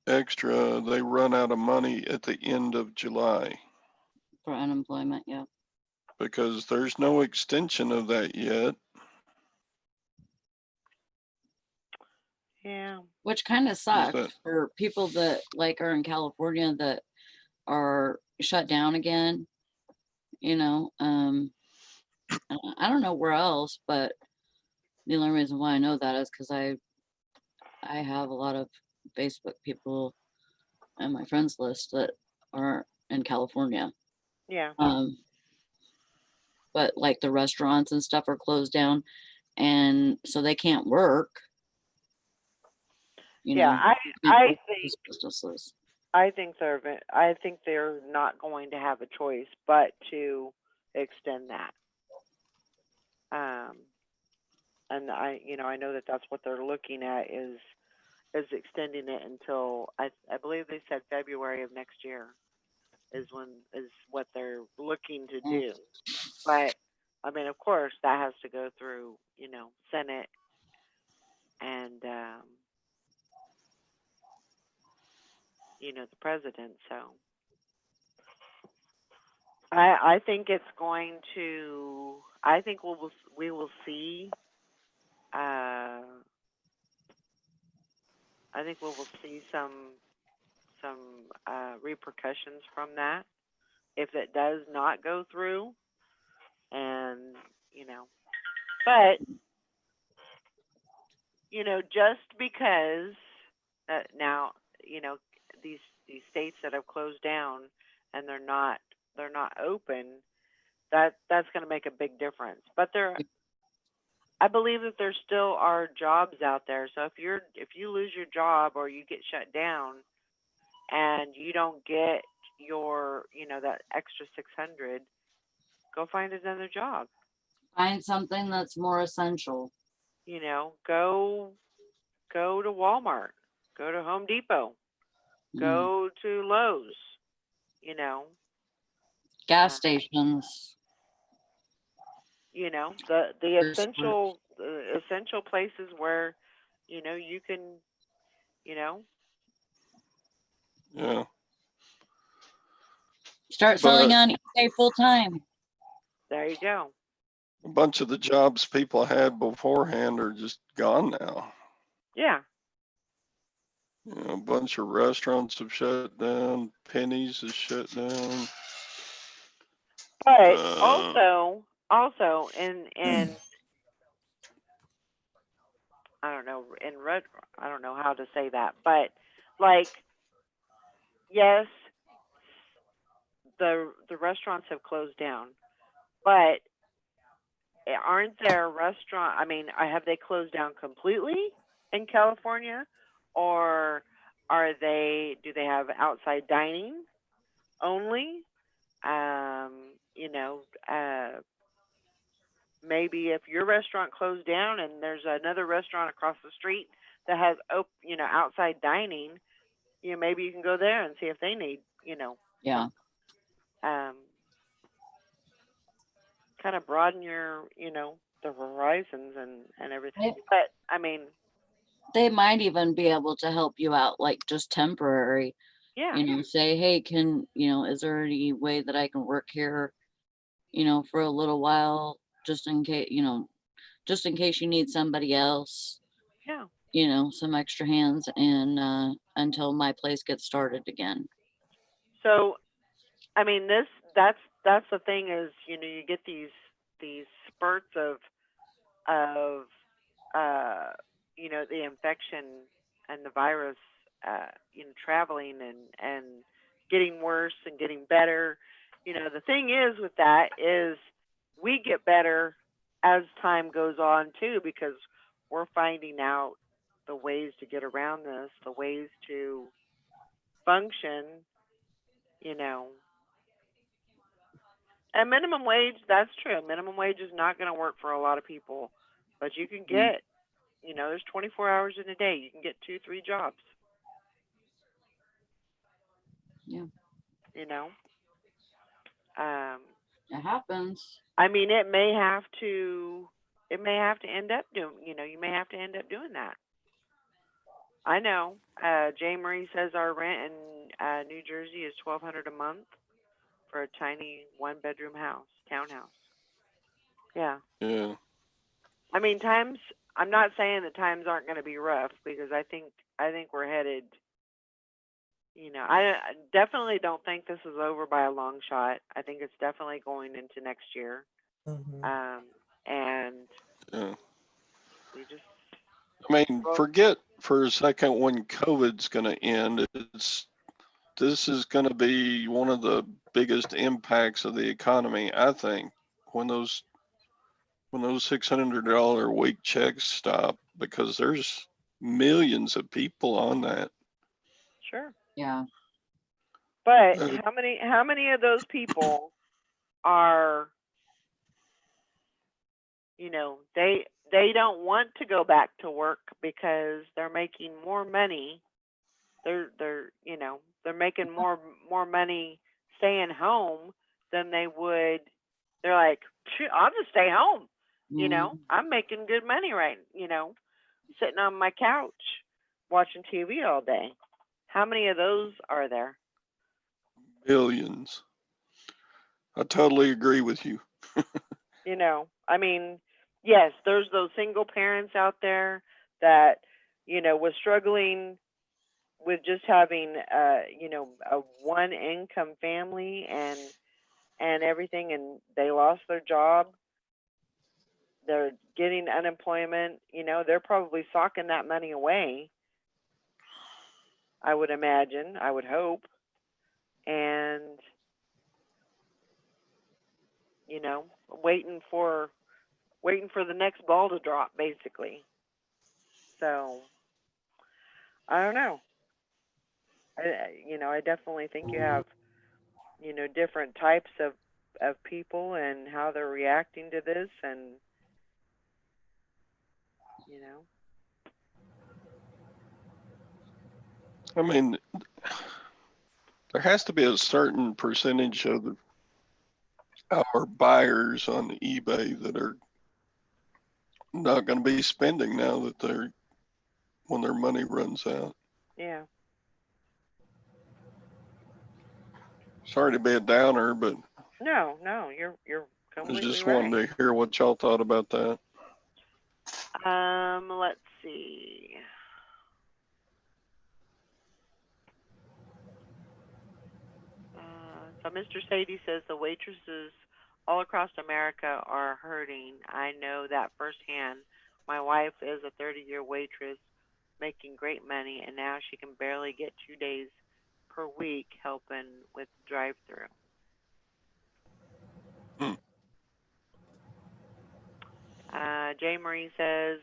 extra, they run out of money at the end of July? for unemployment. Yeah. Because there's no extension of that yet. yeah, Which kind of Is sucks that, for people that like are in California that are shut down again, you know. I don't know where else, but the only reason why I know that is because I have a lot of Facebook people on my friends list that are in California. yeah, But like the restaurants and stuff are closed down, and so they can't work, you yeah. know, I people, think those businesses. I think they're not going to have a choice but to extend that. Um, and I know that that's what they're looking at is extending it until I believe they said February of next year is what they're looking to Mm. do. But I mean, of course, that has to go through Senate and the president. So I think it's going to. I think we will see. I think we will see some repercussions from that if it does not go through, and you know, but just because now these states that have closed down and they're not open, that's going to make a big difference. But I believe that there still are jobs out there. So if you lose your job or you get shut down and you don't get your that extra 600, go find another job. Find something that's more essential. Go to Walmart, go to Home Depot, Mm. go to Lowe's. You know, Gas uh, stations, the grocery stores. essential places where you can you know yeah, Start selling but on eBay full time. there you go. a bunch of the jobs people had beforehand are just gone now. Yeah, A bunch of restaurants have shut down. Penny's is shut down. but Uh, also in I don't know in red I don't know how to say that, but like yes, the restaurants have closed down, but aren't there restaurant? I mean, have they closed down completely in California, or do they have outside dining only? Um, you know, uh, Maybe if your restaurant closed down and there's another restaurant across the street that has outside dining, maybe you can go there and see if they need Yeah. some um kind of broaden your the horizons and everything. They, But I mean, they might even be able to help you out, like just temporary, yeah, say, hey, is there any way that I can work here, for a little while, just in case you need somebody else, yeah. some extra hands and until my place gets started again. So I mean, that's the thing is, you get these spurts of the infection and the virus, traveling and getting worse and getting better. The thing is with that is we get better as time goes on too because we're finding out the ways to get around this, the ways to function, you know. And minimum wage, that's true. Minimum wage is not going to work for a lot of people, but you can get, you know, there's 24 hours in a day. You can get 2, 3 jobs. Yeah. You know, um, It happens. I mean, it may have to end up doing, you know, you may have to end up doing that. I know. Jay Marie says our rent in New Jersey is $1,200 a month for a tiny 1-bedroom townhouse. Yeah. Yeah. I mean, times. I'm not saying that times aren't going to be rough, because I think we're headed. You know, I definitely don't think this is over by a long shot. I think it's definitely going into next year. Mhm. And Yeah. we just. I mean, forget for a second when COVID's going to end. This is going to be one of the biggest impacts of the economy, I think, when those $600 a week checks stop, because there's millions of people on that. Sure. Yeah. But Uh, how many of those people are, you know, they don't want to go back to work because they're making more money. They're you know, they're making more money staying home than they would. They're like, "Phew, I'll just stay home. You know, Mhm. I'm making good money, right? You know, sitting on my couch watching TV all day." How many of those are there? Millions. I totally agree with you. You know, I mean, yes, there's those single parents out there that, you know, was struggling with just having, you know, a one income family and everything, and they lost their job. They're getting unemployment. You know, they're probably socking that money away. I would imagine. I would hope. And you know, waiting for the next ball to drop, basically. So I don't know. You know, I definitely think you have, you know, different types of people and how they're reacting to this, and you know, I mean, there has to be a certain percentage of our buyers on eBay that are not going to be spending now that when their money runs out. yeah. Sorry to be a downer, but No, no, you're I was completely just right. wanting to hear what y'all thought about that. Let's see. So Mr. Sadie says the waitresses all across America are hurting. I know that firsthand. My wife is a 30-year waitress making great money, and now she can barely get 2 days per week helping with drive-through. Hmm. Jay Marie says,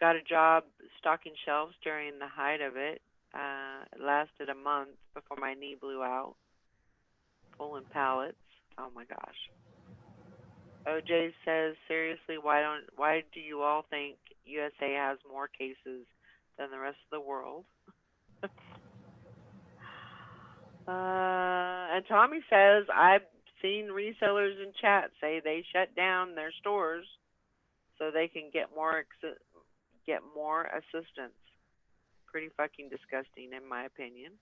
got a job stocking shelves during the height of it. It lasted a month before my knee blew out. Pulling pallets. Oh my gosh. OJ says, seriously, why do you all think USA has more cases than the rest of the world? And Tommy says, I've seen resellers in chat say they shut down their stores so they can get more assistance. Pretty fucking disgusting, in my opinion.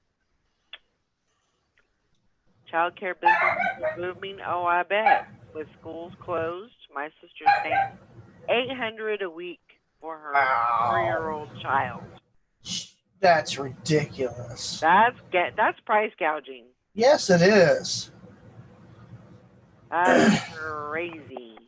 Childcare business is booming. Oh, I bet. With schools closed, my sister's paying $800 a week for her Wow. 4-year-old child. That's ridiculous. That's price gouging. Yes, it is. That is crazy.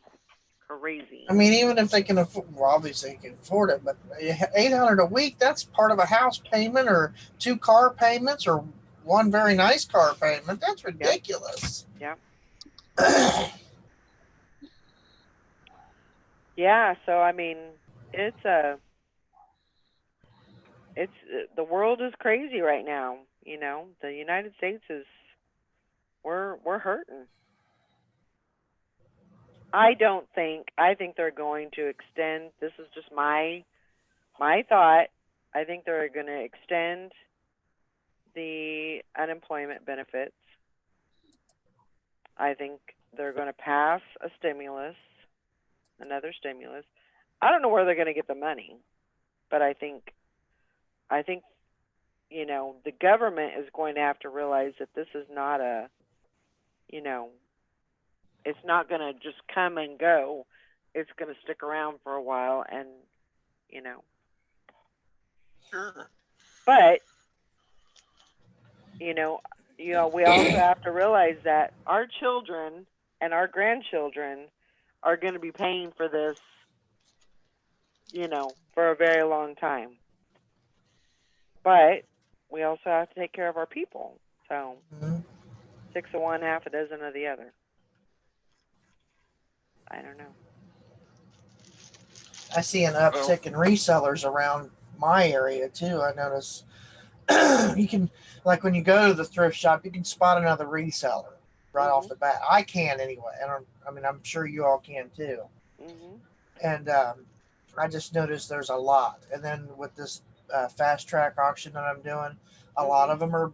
Crazy. I mean, even if they can afford, well, obviously they can afford it, but 800 a week—that's part of a house payment, or 2 car payments, or one very nice car payment. That's ridiculous. Yep. Yeah, so I mean, it's a it's the world is crazy right now. You know, the United States is we're hurting. I think they're going to extend. This is just my thought. I think they're going to extend the unemployment benefits. I think they're going to pass a stimulus, another stimulus. I don't know where they're going to get the money, but I think you know the government is going to have to realize that this is not a you know it's not going to just come and go. It's going to stick around for a while, and you know. Sure. But you know, we also have to realize that our children and our grandchildren are going to be paying for this, for a very long time. But we also have to take care of our people. So Mhm. 6 of one, half a dozen of the other. I don't know. I see an Well, uptick in resellers around my area too. I notice you can, like when you go to the thrift shop, you can spot another reseller right off Mhm. the bat. I can anyway. I mean, I'm sure you all can too. Mhm. And I just noticed there's a lot. And then with this fast track auction that I'm doing, a lot Mhm. of them are,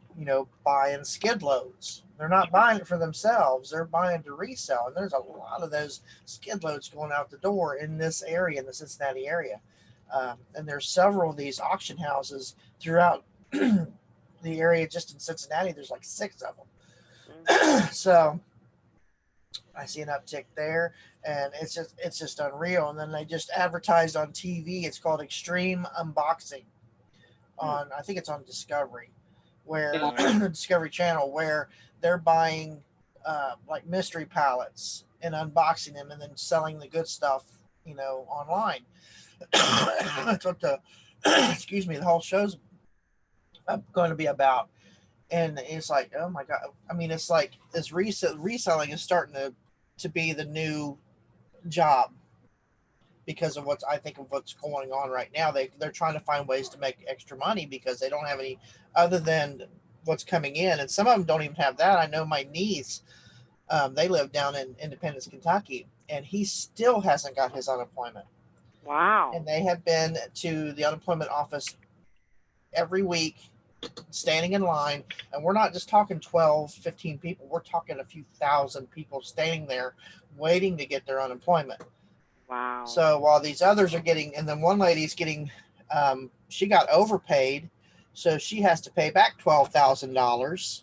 buying skid loads. They're not buying it for themselves. They're buying to resell. And there's a lot of those skid loads going out the door in this area, in the Cincinnati area. And there's several of these auction houses throughout the area just in Cincinnati. There's like 6 of Mhm. them. So I see an uptick there, and it's just unreal. And then they just advertised on TV. It's called Extreme Unboxing on, I think it's on Discovery, where right. Discovery Channel, where they're buying like mystery pallets and unboxing them and then selling the good stuff, online. That's what the excuse me, the whole show's going to be about. And it's like, oh my god! I mean, it's like this reselling is starting to be the new job because of what's I think of what's going on right now. They're trying to find ways to make extra money because they don't have any other than what's coming in, and some of them don't even have that. I know my niece, they live down in Independence, Kentucky, and he still hasn't got his unemployment. Wow. And they have been to the unemployment office every week, standing in line, and we're not just talking 12, 15 people, we're talking a few thousand people standing there waiting to get their unemployment. Wow. So while these others are getting, and then one lady's getting, she got overpaid, so she has to pay back $12,000.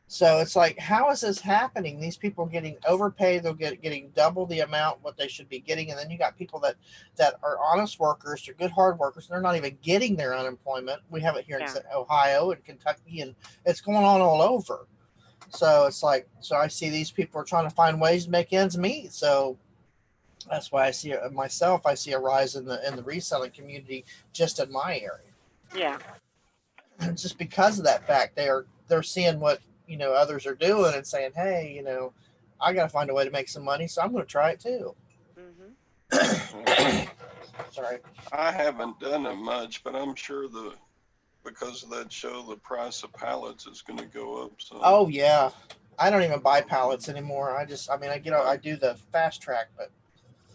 So it's like, how is this happening? These people are getting overpaid. They're getting double the amount what they should be getting, and then you got people that are honest workers, they're good hard workers, and they're not even getting their unemployment. We have it here in Yeah. Ohio and Kentucky, and it's going on all over. So it's like, so I see these people are trying to find ways to make ends meet. So that's why I see myself. I see a rise in the reselling community just in my area. Yeah. And just because of that fact, they're seeing what others are doing and saying, hey, I got to find a way to make some money, so I'm going to try it too. Mhm. Sorry. I haven't done it much, but I'm sure because of that show, the price of pallets is going to go up. So Oh yeah, I don't even buy pallets anymore. I mean, I do the fast track, but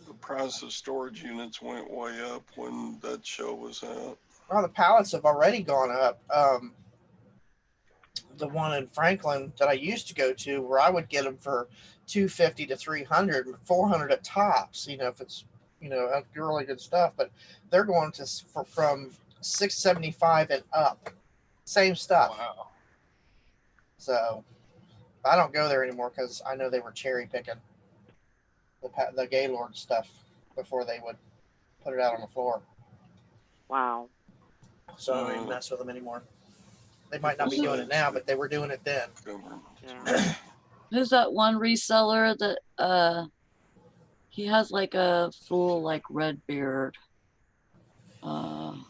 the price of storage units went way up when that show was out. well, the pallets have already gone up. The one in Franklin that I used to go to, where I would get them for 250 to 300, 400 at tops. If it's really good stuff, but they're going from 675 and up, same stuff. Wow. So I don't go there anymore because I know they were cherry picking the Gaylord stuff before they would put it out on the floor. Wow. So I don't even mess with them anymore. They might not be Because doing it now, but they were doing it then. government. Yeah. Who's that one reseller that he has like a full like red beard? Dang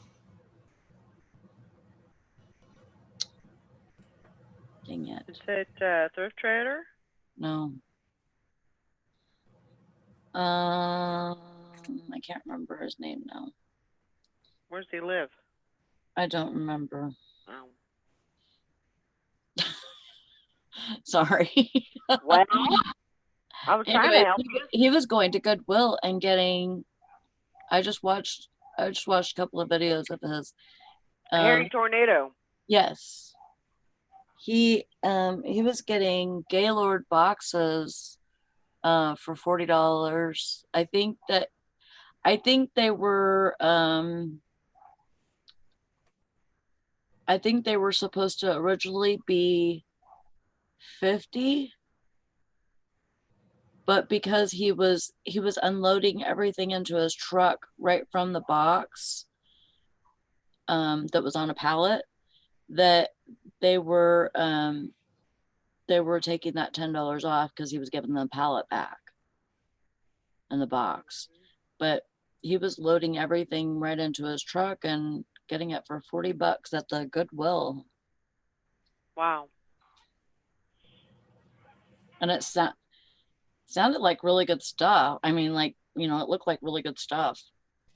it. Is it Thrift Trader? No. I can't remember his name now. Where's he live? I don't remember. Oh. Sorry. Well, I was trying to Anyway, help. he was going to Goodwill and getting. I just watched a couple of videos of his. Harry Tornado. Yes. He was getting Gaylord boxes for $40. I think they were I think they were supposed to originally be 50, but because he was unloading everything into his truck right from the box that was on a pallet, that they were taking that $10 off because he was giving them the pallet back in the box. But he was loading everything right into his truck and getting it for $40 at the Goodwill. Wow. And it sounded like really good stuff. I mean, like, it looked like really good stuff.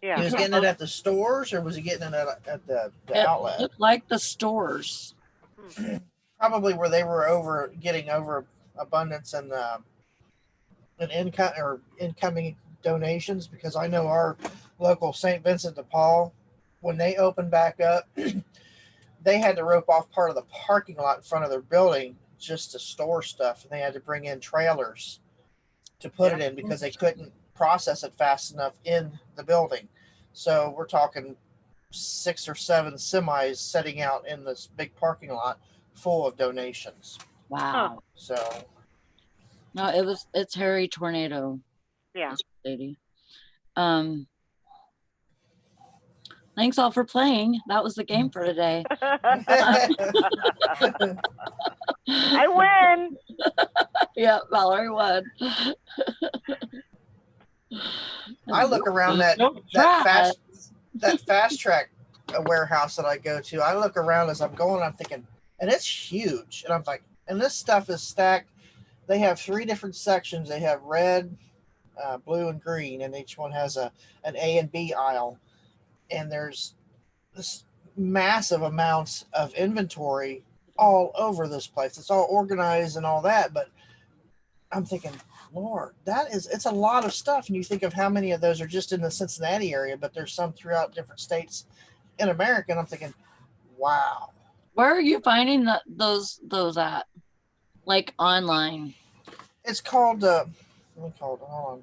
Yeah. He was getting it at the stores, or was he getting it at the It outlet? looked like the stores. Probably where they were getting over abundance and income or incoming donations, because I know our local St. Vincent de Paul, when they opened back up, they had to rope off part of the parking lot in front of their building just to store stuff, and they had to bring in trailers to put it in because they couldn't process it fast enough in the building. So we're talking 6 or 7 semis setting out in this big parking lot full of donations. Wow. So No, it's Harry Tornado. Yeah. This lady. Thanks all for playing. That was the game for today. I win. Yeah, Valerie won. I look around that fast track warehouse that I go to. I look around as I'm going, I'm thinking, and it's huge. And I'm like, and this stuff is stacked. They have 3 different sections. They have red, blue, and green, and each one has an A and B aisle. And there's this massive amounts of inventory all over this place. It's all organized and all that, but I'm thinking, Lord, it's a lot of stuff. And you think of how many of those are just in the Cincinnati area, but there's some throughout different states in America. And I'm thinking, wow. Where are you finding those at? Like online? It's called, let me call it, hold on.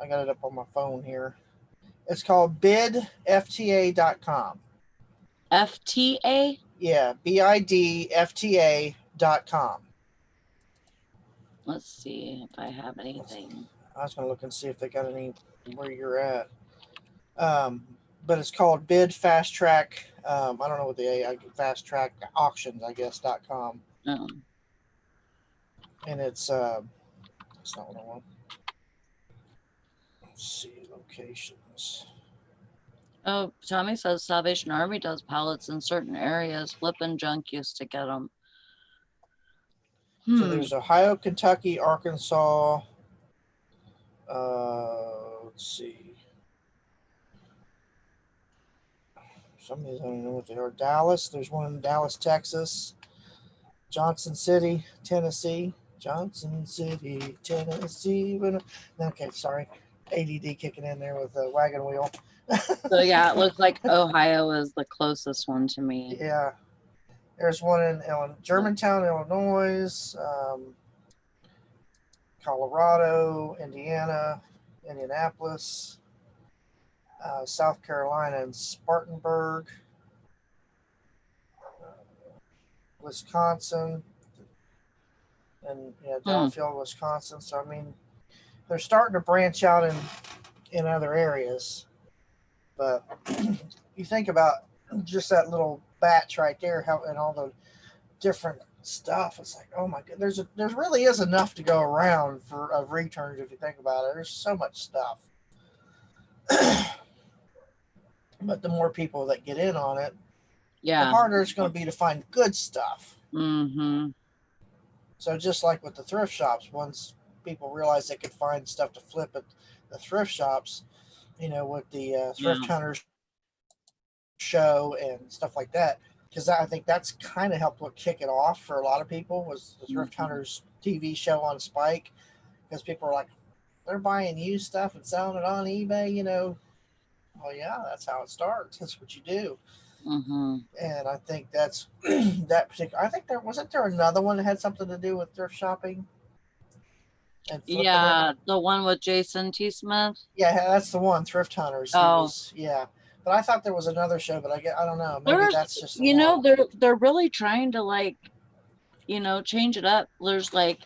I got it up on my phone here. It's called bidfta.com. FTA? Yeah, bidfta.com. Let's see if I have anything. I was going to look and see if they got any where you're at. But it's called Bid Fast Track. I don't know what the Fast Track Auctions, I guess.com. Oh. And it's not what I want. Let's see locations. Oh, Tommy says Salvation Army does pallets in certain areas. Flip and Junk used to get them. So there's Ohio, Kentucky, Arkansas. Let's see. Some of these I don't know what they are. Dallas. There's one in Dallas, Texas. Johnson City, Tennessee. Johnson City, Tennessee. Okay, sorry. ADD kicking in there with a wagon wheel. So yeah, it looks like Ohio is the closest one to me. Yeah. There's one in Germantown, Illinois, Colorado, Indiana, Indianapolis, South Carolina, and Spartanburg, Wisconsin, and Delafield, Wisconsin. So I mean, they're starting to branch out in other areas, but you think about just that little batch right there, how and all the different stuff. It's like, oh my god, there really is enough to go around of returns if you think about it. There's so much stuff. But the more people that get in on it, the harder it's going to be to find good stuff. Mm-hmm. So just like with the thrift shops, once people realize they could find stuff to flip at the thrift shops, with the thrift hunters show and stuff like that. Because I think that's kind of helped what kick it off for a lot of people was the Thrift Mhm. Hunters TV show on Spike. Because people are like, they're buying used stuff and selling it on eBay, you know. Well, yeah, that's how it starts. That's what you do. Mhm. And I think that's that particular. I think there wasn't there another one that had something to do with thrift shopping and flipping Yeah, it. the one with Jason T. Smith. Yeah, that's the one. Thrift Hunters. He Oh, was. Yeah, but I thought there was another show, but I don't know. Maybe there's, that's just the you know, one. they're really trying to like, you know, change it up. There's like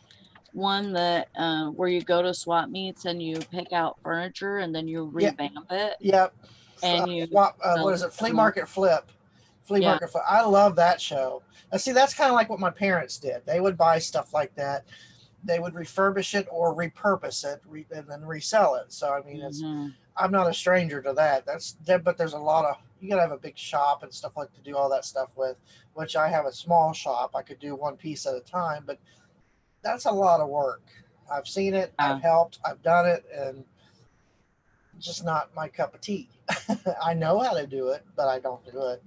one that where you go to swap meets and you pick out furniture and then you Yeah. revamp it Yep. and you Swap. sell What it is it? for Flea more. Market Flip. Flea Yeah. Market Flip. I love that show. Now, see, that's kind of like what my parents did. They would buy stuff like that. They would refurbish it or repurpose it and then resell it. So I mean, it's Mhm. I'm not a stranger to that. But there's a lot of you gotta have a big shop and stuff like to do all that stuff with. Which I have a small shop. I could do one piece at a time, but that's a lot of work. I've seen it. I've Yeah. helped. I've done it, and just not my cup of tea. I know how to do it, but I don't do it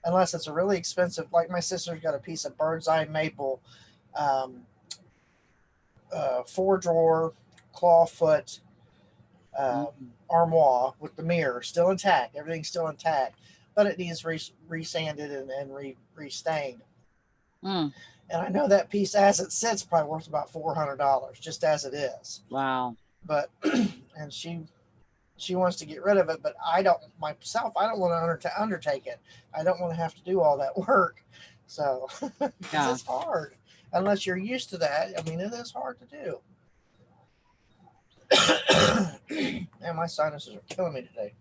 unless it's a really expensive. Like my sister's got a piece of bird's eye maple, um, 4 drawer claw foot Mhm. armoire with the mirror still intact. Everything's still intact, but it needs resanded and restained. Mm. And I know that piece as it sits probably worth about $400 just as it is. Wow. But and she wants to get rid of it, but I don't myself. I don't want to undertake it. I don't want to have to do all that work. So because Yeah. it's hard unless you're used to that. I mean, it is hard to do. And my sinuses are killing me today.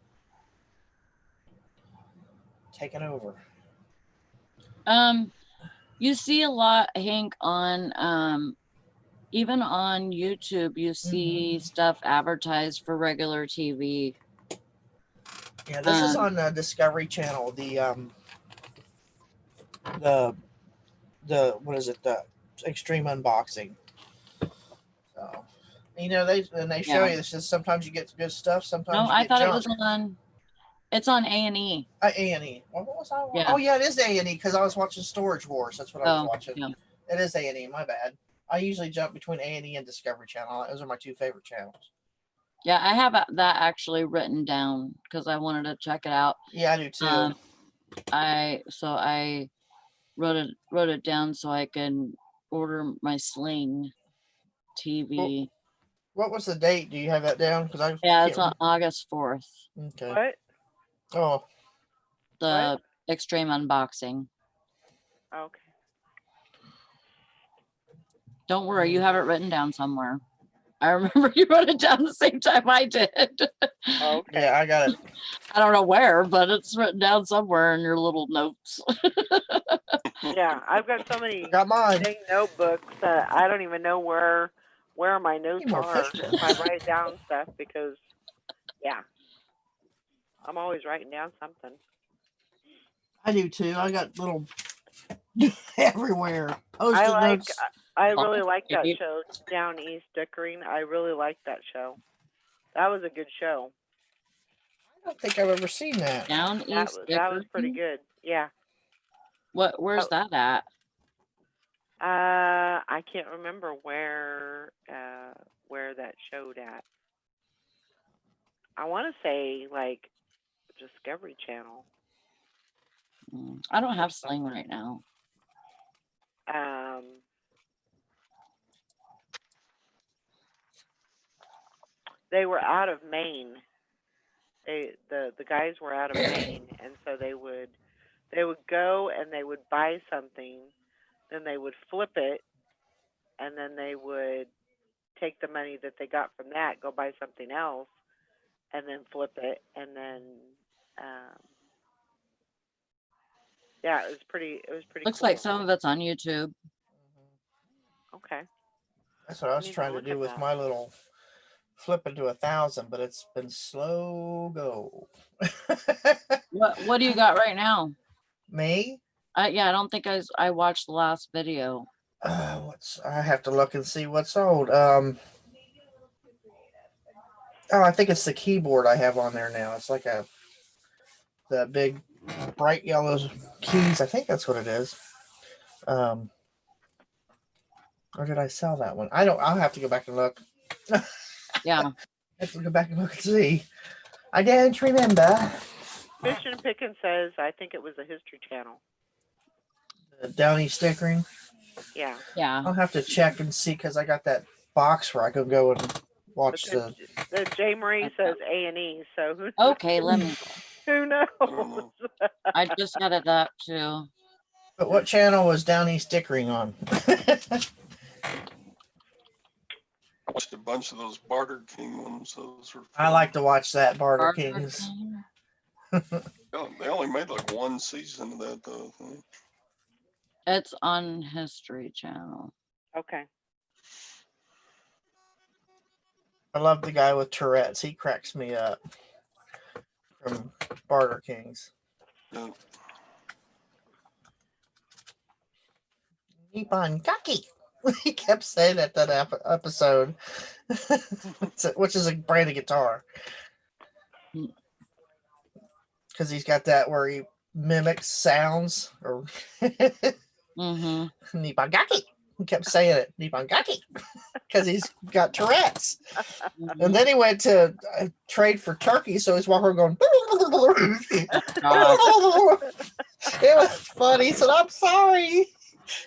Taking over. You see a lot, Hank, on even on YouTube, you see stuff advertised for regular TV. Yeah, this is on the Discovery Channel. The what is it? The Extreme Unboxing. So, you know, they show Yeah. you this. Is sometimes you get good stuff. No, Sometimes you I get thought it junk. was on. It's on A&E. A&E. What was I? Yeah. Oh yeah, it is A&E because I was watching Storage Wars. That's what I was Oh, watching. yeah. It is A&E. My bad. I usually jump between A&E and Discovery Channel. Those are my two favorite channels. Yeah, I have that actually written down because I wanted to check it out. Yeah, I do too. I wrote it down so I can order my Sling TV. What was the date? Do you have that down? Because I Yeah, can't it's on August 4th. Okay. What? Oh, The Extreme Unboxing. Okay. Don't worry, you have it written down somewhere. I remember you wrote it down the same time I did. Okay. yeah, I got it. I don't know where, but it's written down somewhere in your little notes. Yeah, I've got so many Got mine. dang notebooks that I don't even know where my notes Need more are pictures. if I write down stuff because yeah, I'm always writing down something. I do too. I got little everywhere. Post-it I notes. really like that Okay. show, Down East Dickering. I really like that show. That was a good show. I don't think I've ever seen that. Down East That was pretty Dickering? good. Yeah. Where's that at? I can't remember where that showed at. I want to say like Discovery Channel. I don't have Sling right now. They were out of Maine. The guys were out of Maine, and so they would go and they would buy something, then they would flip it, and then they would take the money that they got from that, go buy something else, and then flip it, and then yeah, it was pretty Looks cool. like some of it's on YouTube. Okay. That's what I was trying to do with my little flip into 1,000, but it's been slow go. What do you got right now? Me? Yeah, I don't think I watched the last video. I have to look and see what's old. I think it's the keyboard I have on there now. It's like a the big bright yellow keys. I think that's what it is. Or did I sell that one? I don't. I'll have to go back and look. Yeah. I have to go back and look and see. I don't remember. Fishing and Picking says, I think it was the History Channel. The Downey stickering. Yeah. Yeah. I'll have to check and see because I got that box where I can go and But watch then the J. Marie says A&E, so who, Okay, let me. who knows? know. I just had it up too. But what channel was Downey stickering on? I watched a bunch of those Barter King ones. Those were I fun. like to watch that Barter Barter Kings. King. They only made like one season of that though. I think. It's on History Channel. Okay. I love the guy with Tourette's. He cracks me up from Barter Kings. Yeah. Nippon Kaki. He kept saying that episode, which is a brand of guitar. Because he's got that where he mimics sounds or Mm-hmm. Nippon Kaki. He kept saying it, Nippon Kaki, because he's got Tourette's. And then he went to trade for turkey, so he's walking around going. It was funny. He said, "I'm sorry."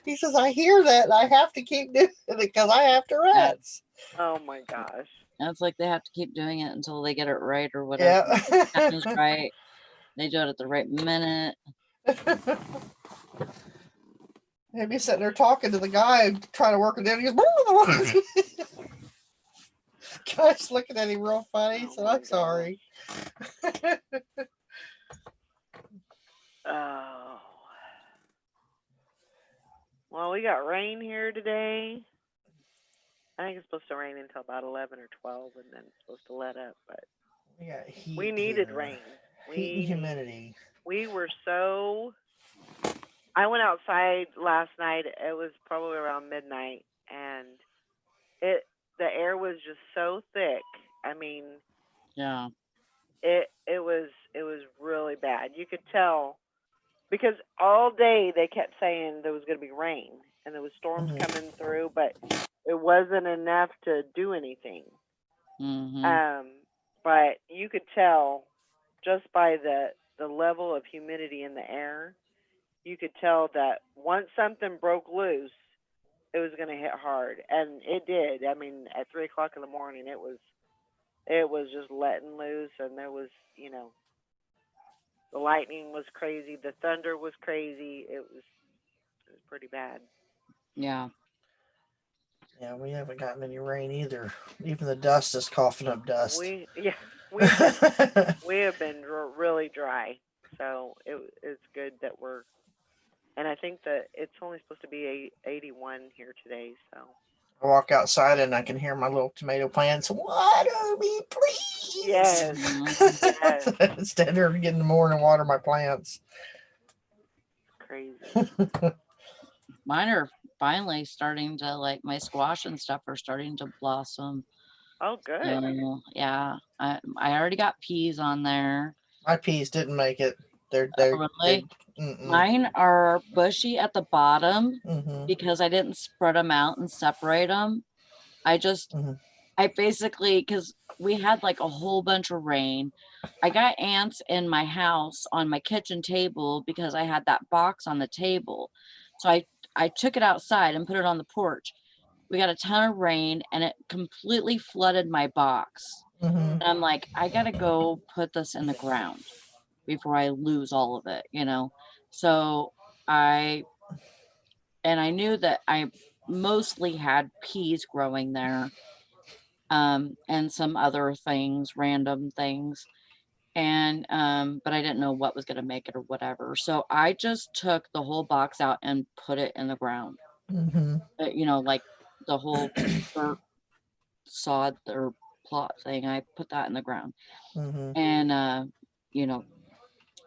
He says, "I hear that, and I have to keep doing it because I have Tourette's." Oh my gosh. It's like they have to keep doing it until they get it right or whatever. Yeah. Time is right. They do it at the right minute. He'd be sitting there talking to the guy trying to work with him. He goes, guy's looking at him real funny. He said, "I'm sorry." Oh. Well, we got rain here today. I think it's supposed to rain until about 11 or 12, and then it's supposed to let up. But We got heat. we needed here. rain. Heat and humidity. We were so. I went outside last night. It was probably around midnight, and the air was just so thick. I mean, Yeah. it was really bad. You could tell because all day they kept saying there was going to be rain and there was storms Mhm. coming through, but it wasn't enough to do anything. Mm-hmm. But you could tell just by the level of humidity in the air, you could tell that once something broke loose, it was going to hit hard, and it did. I mean, at 3 o'clock in the morning, it was just letting loose, and there was, the lightning was crazy, the thunder was crazy. It was pretty bad. Yeah. Yeah, we haven't gotten any rain either. Even the dust is coughing up dust. We have been really dry, so it's good that we're. And I think that it's only supposed to be 81 here today, so. I walk outside and I can hear my little tomato plants. Water me, please. Yes. Yes. Instead of getting in the morning and water my plants. Crazy. Mine are finally starting to, like, my squash and stuff are starting to blossom. Oh, good. So, yeah. I already got peas on there. My peas didn't make it. They're Really? Mine are bushy at the bottom because I didn't spread them out and separate them. I basically, because we had like a whole bunch of rain. I got ants in my house on my kitchen table because I had that box on the table. So I took it outside and put it on the porch. We got a ton of rain and it completely flooded my box. And I'm like, I gotta go put this in the ground before I lose all of it, So I knew that I mostly had peas growing there, and some other things, random things. And but I didn't know what was gonna make it or whatever. So I just took the whole box out and put it in the ground. Like the whole dirt sod or plot thing, I put that in the ground. And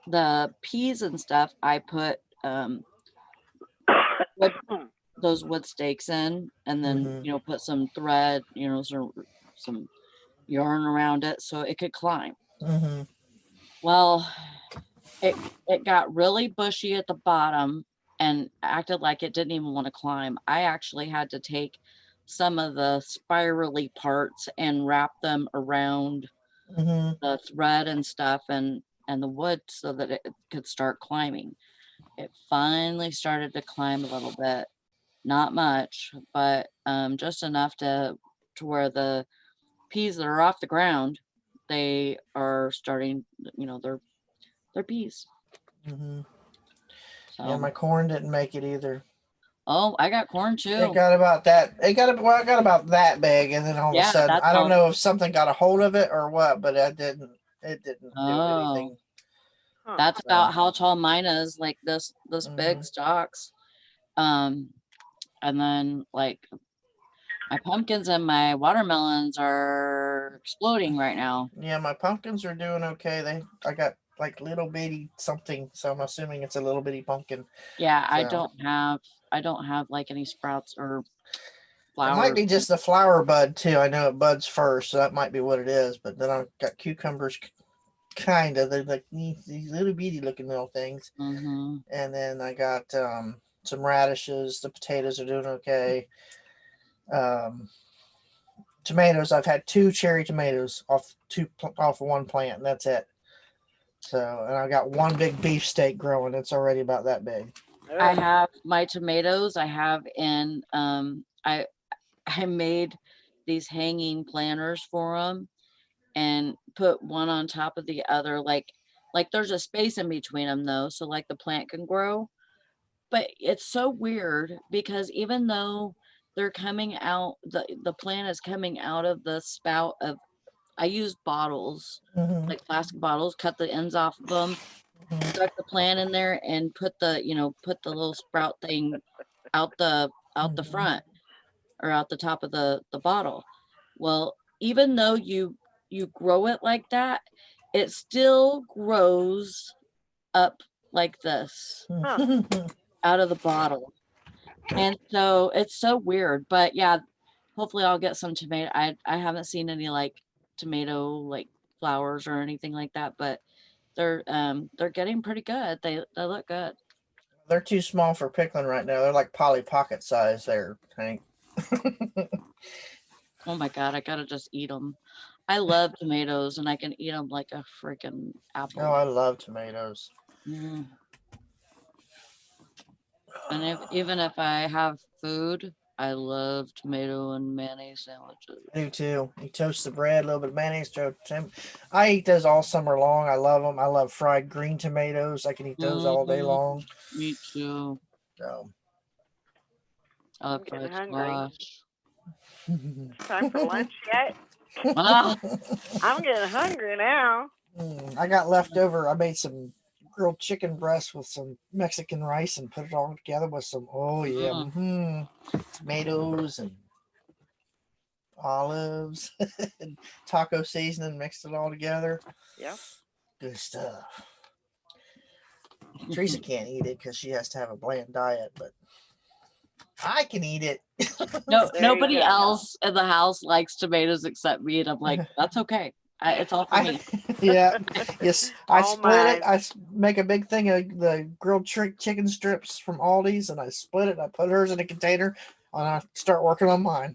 the peas and stuff, I put those wood stakes in, and then put some thread, some yarn around it so it could climb. Well, it got really bushy at the bottom and acted like it didn't even want to climb. I actually had to take some of the spirally parts and wrap them around Hmm. the thread and stuff and the wood so that it could start climbing. It finally started to climb a little bit, not much, but just enough to where the peas that are off the ground, they are starting, they're peas. Hmm. So Yeah, my corn didn't make it either. oh, I got corn It too. got about that. It got about that big, and then all of a Yeah, sudden, that's I don't all. know if something got a hold of it or what, but it didn't. It didn't do Oh, anything. Huh. that's So, about how tall mine is, like this big mhm. stalks. Um, and then like my pumpkins and my watermelons are exploding right now. Yeah, my pumpkins are doing okay. I got like little bitty something, so I'm assuming it's a little bitty pumpkin. Yeah, So I don't have like any sprouts or it might flowers. be just the flower bud too. I know it buds first, so that might be what it is. But then I've got cucumbers, kind of. They're like these little bitty looking little things. Mm-hmm. And then I got some radishes. The potatoes are doing okay. Um, Tomatoes. I've had 2 cherry tomatoes off of one plant, and that's it. So, and I got one big beefsteak growing. It's already about that big. I Ugh. have my tomatoes. I have in I made these hanging planters for them and put one on top of the other, like there's a space in between them though, so like the plant can grow. But it's so weird because even though they're coming out, the plant is coming out of the spout of, I use bottles, Mm-hmm. like plastic bottles, cut the ends off of them, stuck the plant in there and put the little sprout thing out the Mm-hmm. front or out the top of the bottle. Well, even though you grow it like that, it still grows up like this Huh. out of the bottle. And so it's so weird, but yeah, hopefully I'll get some tomato. I haven't seen any like tomato like flowers or anything like that, but they're getting pretty good. They look good. They're too small for pickling right now. They're like Polly Pocket size there, Hank. Oh my God, I gotta just eat them. I love tomatoes and I can eat them like a freaking Oh, apple. I love tomatoes. Mm. And even if I have food, I love tomato and mayonnaise sandwiches. I do too. You toast the bread, a little bit of mayonnaise. I eat those all summer long. I love them. I love fried green tomatoes. I can eat those all day Mm, long. me too. So. I I'm love getting fried hungry. squash. Time for lunch yet? Ah, I'm getting hungry now. I got leftover. I made some grilled chicken breast with some Mexican rice and put it all together with some, oh yeah, mm, tomatoes and olives and taco seasoning, mixed it all together. Yep. Good stuff. Teresa can't eat it because she has to have a bland diet, but I can eat it. no, There you nobody go. else in the house likes tomatoes except me, and I'm like, that's okay. It's all for me. Yeah, yes. I All split it. mine. Make a big thing of the grilled chicken strips from Aldi's, and I split it. And I put hers in a container, and I start working on mine.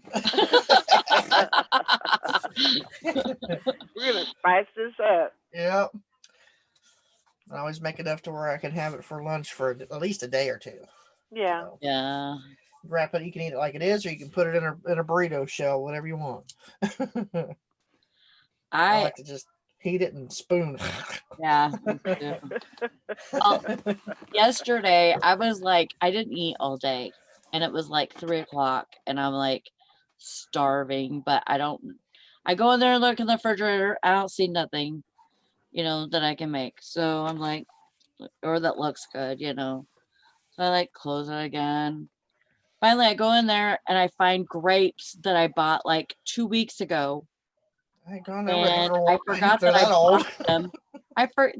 We're gonna spice this up. Yep. I always make enough to where I can have it for lunch for at least a day or two. Yeah. So, Yeah. wrap it. You can eat it like it is, or you can put it in a burrito shell, whatever you want. I I like to just heat it and spoon. yeah, me too. Well, yesterday I was like, I didn't eat all day, and it was like 3 o'clock, and I'm like starving, but I go in there and look in the refrigerator, I don't see nothing, that I can make. So I'm like, or that looks good. So I like close it again. Finally, I go in there and I find grapes that I bought like 2 weeks ago, I ain't gone over there and for a I while. forgot They're that I that old. bought them.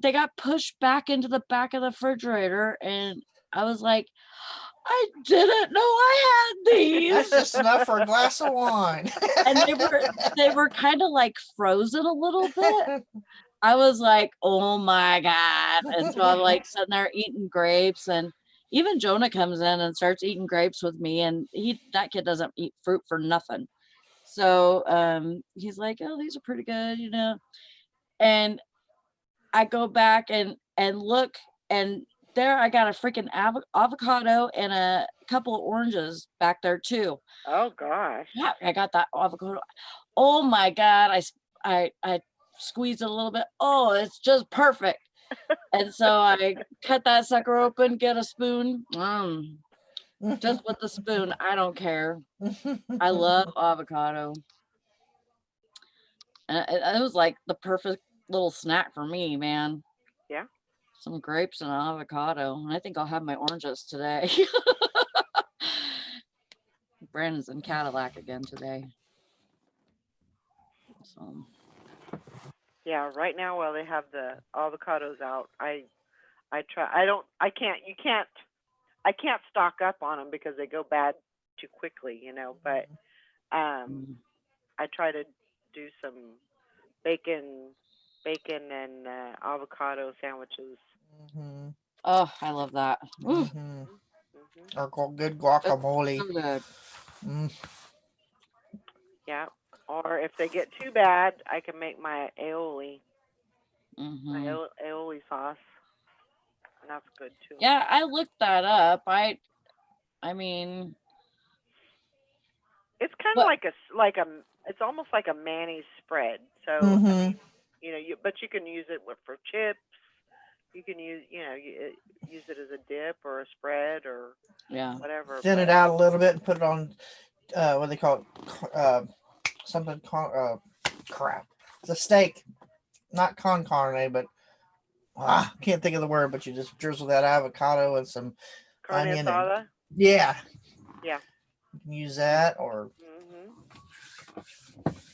They got pushed back into the back of the refrigerator, and I was like, I didn't know I had That's these. just enough for a glass of wine. And they were kind of like frozen a little bit. I was like, oh my God. And so I'm like sitting there eating grapes, and even Jonah comes in and starts eating grapes with me, and that kid doesn't eat fruit for nothing. So he's like, oh, these are pretty good, you know. And I go back and look, and there I got a freaking avocado and a couple of oranges back there too. Oh gosh. Yeah, I got that avocado. Oh my God. I squeezed it a little bit. Oh, it's just perfect. And so I cut that sucker open, get a spoon. Just with the spoon. I don't care. I love avocado. And it was like the perfect little snack for me, man. Yeah. Some grapes and an avocado. And I think I'll have my oranges today. Brandon's in Cadillac again today. So Yeah, right now while they have the avocados out, I can't stock up on them because they go bad too quickly, you know, but I try to do some bacon and avocado sandwiches. Mm-hmm. oh, I love that. Ooh, Mm-hmm. Hmm. Or good guacamole. so good. Mm. Yeah. Or if they get too bad, I can make my aioli, Mhm. aioli sauce, and that's good too. Yeah, I looked that up. I mean, It's kind of but it's almost like a mayonnaise spread. So I Mm-hmm. mean, you know, but you can use it for chips. You can use use it as a dip or a spread or yeah. whatever. Thin it But out a little bit and put it on what do they call it? Something crap. It's a steak, not con carne, but can't think of the word. But you just drizzle that avocado and some carne onion and asada. yeah, Yeah. you can use that. Or Mhm.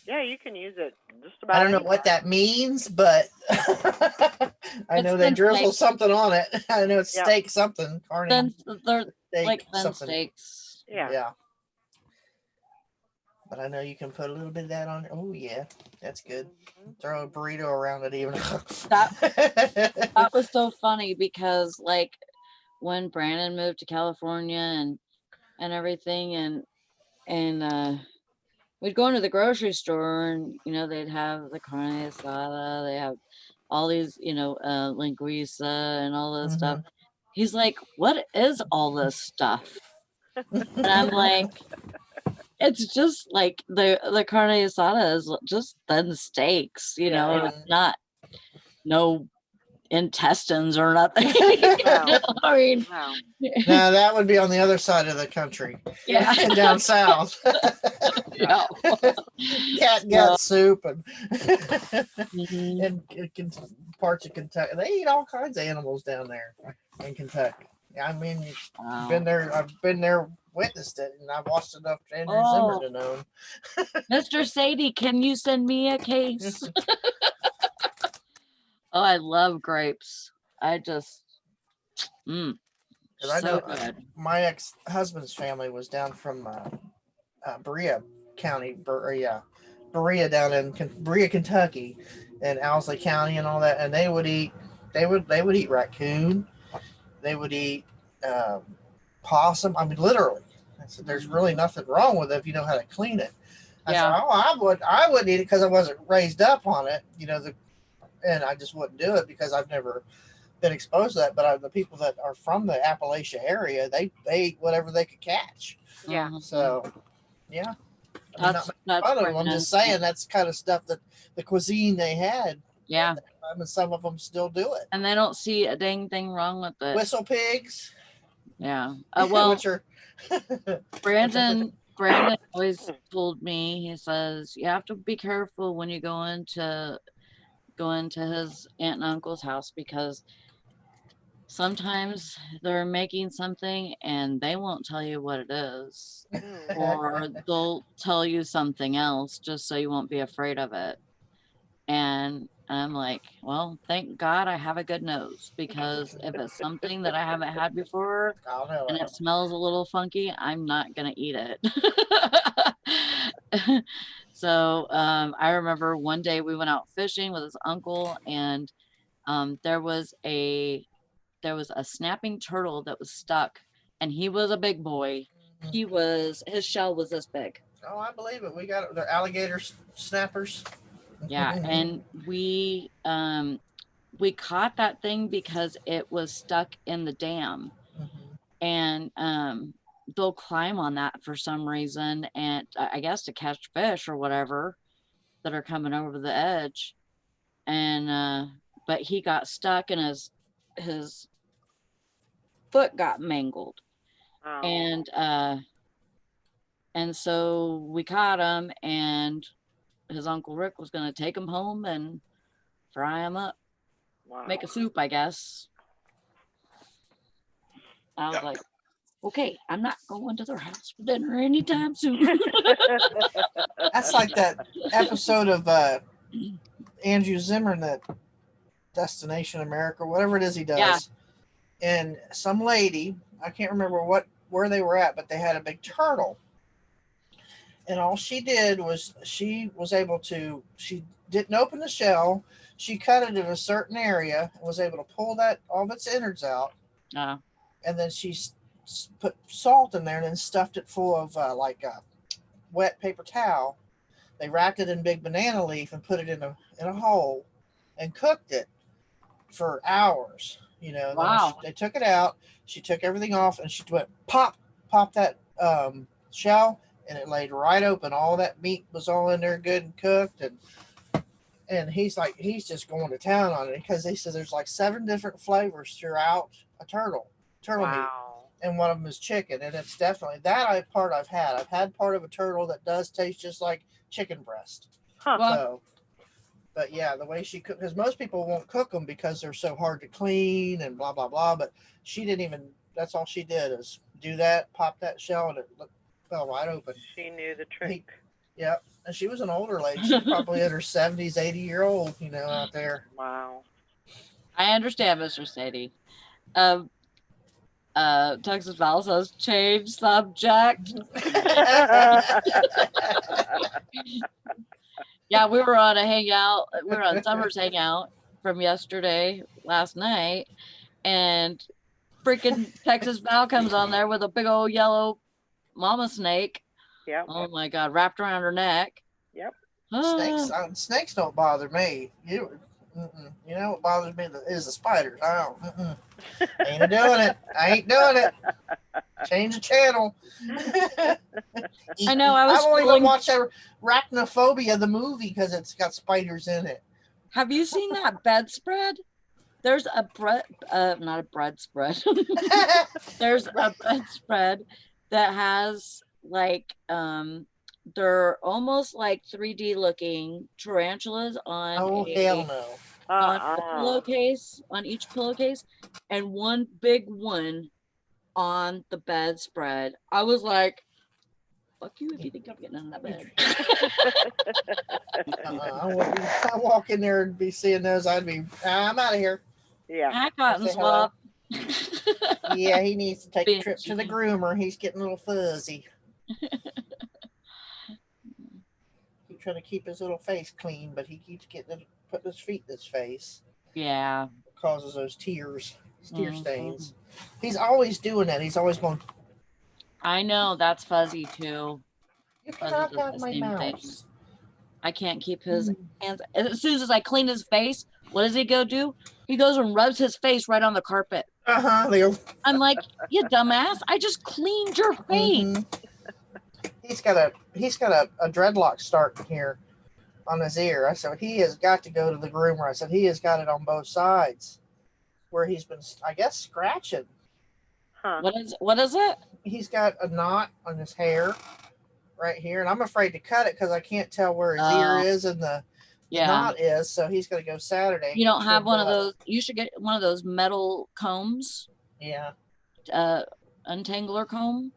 Yeah, you can use it just I about don't know anywhere. what that means, but I know It's they thin drizzle steak. something on it. I know it's Yep. steak something carne Then they're steak like thin something. steaks. Yeah. Yeah. But I know you can put a little bit of that on. Oh yeah, that's good. Mhm. Throw a burrito around it even. That was so funny because like when Brandon moved to California and everything, and we'd go into the grocery store, and you know they'd have the carne asada, they have all these, you know, linguiça and all this stuff. He's like, what is all this stuff? And I'm like, it's just like the carne asada is just thin steaks, you know. Yeah. It's not no intestines or nothing. No. I mean, No. Now that would be on the other side of the country, yeah, down south. yeah. Cat gut soup and Mhm. and parts of Kentucky. They eat all kinds of animals down there in Kentucky. I mean, Wow. been there. I've been there, witnessed it, and I've watched enough Andrew Zimmer to know. Mr. Sadie, can you send me a case? Oh, I love grapes. I just, Because I so know good. my ex-husband's family was down from Berea County, Berea down in Berea, Kentucky, and Owsley County and all that, and they would eat raccoon, they would eat possum. I mean, literally. I said, "There's really nothing wrong with it if you know how to clean it." I said, Yeah. "Oh, I wouldn't eat it because I wasn't raised up on it, you know, and I just wouldn't do it because I've never been exposed to that. But the people that are from the Appalachia area, they eat whatever they could catch. Yeah. Mhm. So, yeah." I mean, not That's making fun of them. I'm Brandon. just saying that's kind of stuff that the cuisine they had. Yeah. I mean, some of them still do it. And they don't see a dang thing wrong with it. Whistle pigs. Yeah. Well, Which are Brandon always told me, he says, you have to be careful when you go into his aunt and uncle's house, because sometimes they're making something and they won't tell you what it is, or they'll tell you something else just so you won't be afraid of it. And I'm like, well, thank God I have a good nose, because if it's something that I haven't had before I'll know and it. it smells a little funky, I'm not gonna eat it. So I remember one day we went out fishing with his uncle, and there was a snapping turtle that was stuck, and he was a big boy. His shell was this big. Oh, I believe it. We got it. They're alligator snappers. Yeah, and we caught that thing because it was stuck in the dam, and they'll climb on that for some reason, and I guess to catch fish or whatever that are coming over the edge. And but he got stuck, and his foot got mangled. Oh, And so we caught him, and his uncle Rick was going to take him home and fry him up, wow. make a soup, I guess. I was Yep. like, okay, I'm not going to their house for dinner anytime soon. That's like that episode of Andrew Zimmern, that Destination America, whatever it is he does. Yeah. And some lady, I can't remember where they were at, but they had a big turtle. And all she did was she didn't open the shell. She cut it in a certain area and was able to pull that all of its innards out. Uh, And then she put salt in there and then stuffed it full of like a wet paper towel. They wrapped it in big banana leaf and put it in a hole and cooked it for hours. You know, and then Wow. they took it out. She took everything off and she went pop that shell, and it laid right open. All that meat was all in there, good and cooked, and he's just going to town on it because he says there's like 7 different flavors throughout a turtle meat, Wow. and one of them is chicken, and it's definitely that I've had. I've had part of a turtle that does taste just like chicken breast. Huh. Well, So, but yeah, the way she cooked, because most people won't cook them because they're so hard to clean and blah blah blah. But she didn't even. That's all she did is do that, pop that shell, and it fell right open. She knew the trick. Yep. And she was an older lady. She's probably in her 70s, 80-year-old, out there. Wow. I understand, Mr. Sadie. Texas Val says change subject. Yeah, we were on a hangout. We were on Summer's hangout from last night, and freaking Texas Val comes on there with a big old yellow mama snake. Yep. Oh my God, wrapped around her neck. Yep. Snakes don't bother me. You know what bothers me is the spiders. I don't. Ain't doing it. I ain't doing it. Change the channel. I know. I won't even scrolling- watch Arachnophobia, the movie, because it's got spiders in it. Have you seen that bedspread? There's not a bread spread. There's a bedspread that has like they're almost like 3D looking tarantulas on Oh hell no! on a pillowcase, on each pillowcase, and one big one on the bedspread. I was like, fuck you if you think I'm getting in that bed. I walk in there and be seeing those. I'm out of here. Yeah. I cotton Say hello. swab. Yeah, he needs to take a trip to the Bitchy. groomer. He's getting a little fuzzy. He's trying to keep his little face clean, but he keeps putting his feet in his face. Yeah. It causes those tear Mhm. stains. He's always doing that. He's always going, I know, that's fuzzy too. you Fuzzy cannot does have the my same thing. mouse. I can't keep his hands. As soon as I clean his face, what does he go do? He goes and rubs his face right on the carpet. They go, I'm like, you dumbass! I just cleaned your face. mhm. He's got a dreadlock starting here on his ear. I said he has got to go to the groomer. I said he has got it on both sides, where he's been, I guess, scratching. Huh. What is it? He's got a knot on his hair right here, and I'm afraid to cut it because I can't tell where his ear Oh. is and the Yeah. knot is. So he's going to go Saturday. You don't have Trim one of that. those. You should get one of those metal combs, Yeah. untangler comb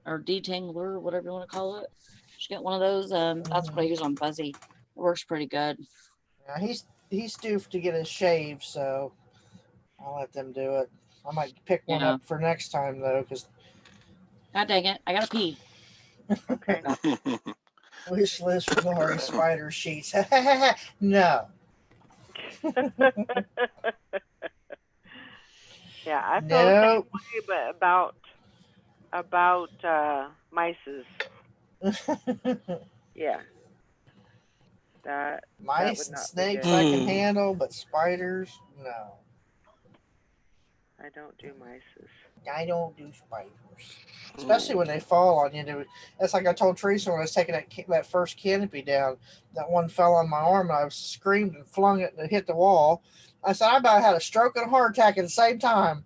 or detangler, whatever you want to call it. You should get one of those. That's what I use on Buzzy. It works pretty good. Yeah, he's due to get his shave, so I'll let them do it. I might pick one Yeah. up for next time though, because God dang it! I gotta pee. Okay. Wish list for Lori spider sheets. No. Yeah, I feel the same Nope. way, but about mices. Yeah, that Mice would and not be snakes good. I can Hmm. handle, but spiders, no. I don't do mices. I don't do spiders. Especially when they fall on you. That's like I told Teresa when I was taking that first canopy down. That one fell on my arm, and I screamed and flung it, and it hit the wall. I said, I about had a stroke and a heart attack at the same time.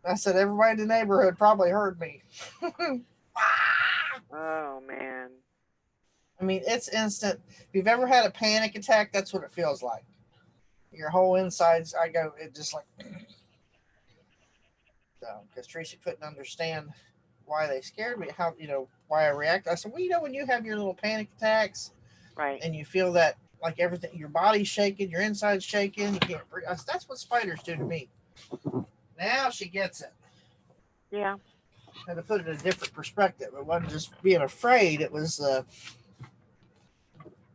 I said, everybody in the neighborhood probably heard me. Oh man. I mean, it's instant. If you've ever had a panic attack, that's what it feels like. Your whole insides, it just like, so, because Teresa couldn't understand why they scared me, why I react. I said, well, when you have your little panic attacks Right. and you feel that like everything, your body's shaking, your inside's shaking, you can't breathe. I said, that's what spiders do to me. Now she gets it. Yeah. I had to put it in a different perspective. It wasn't just being afraid. It was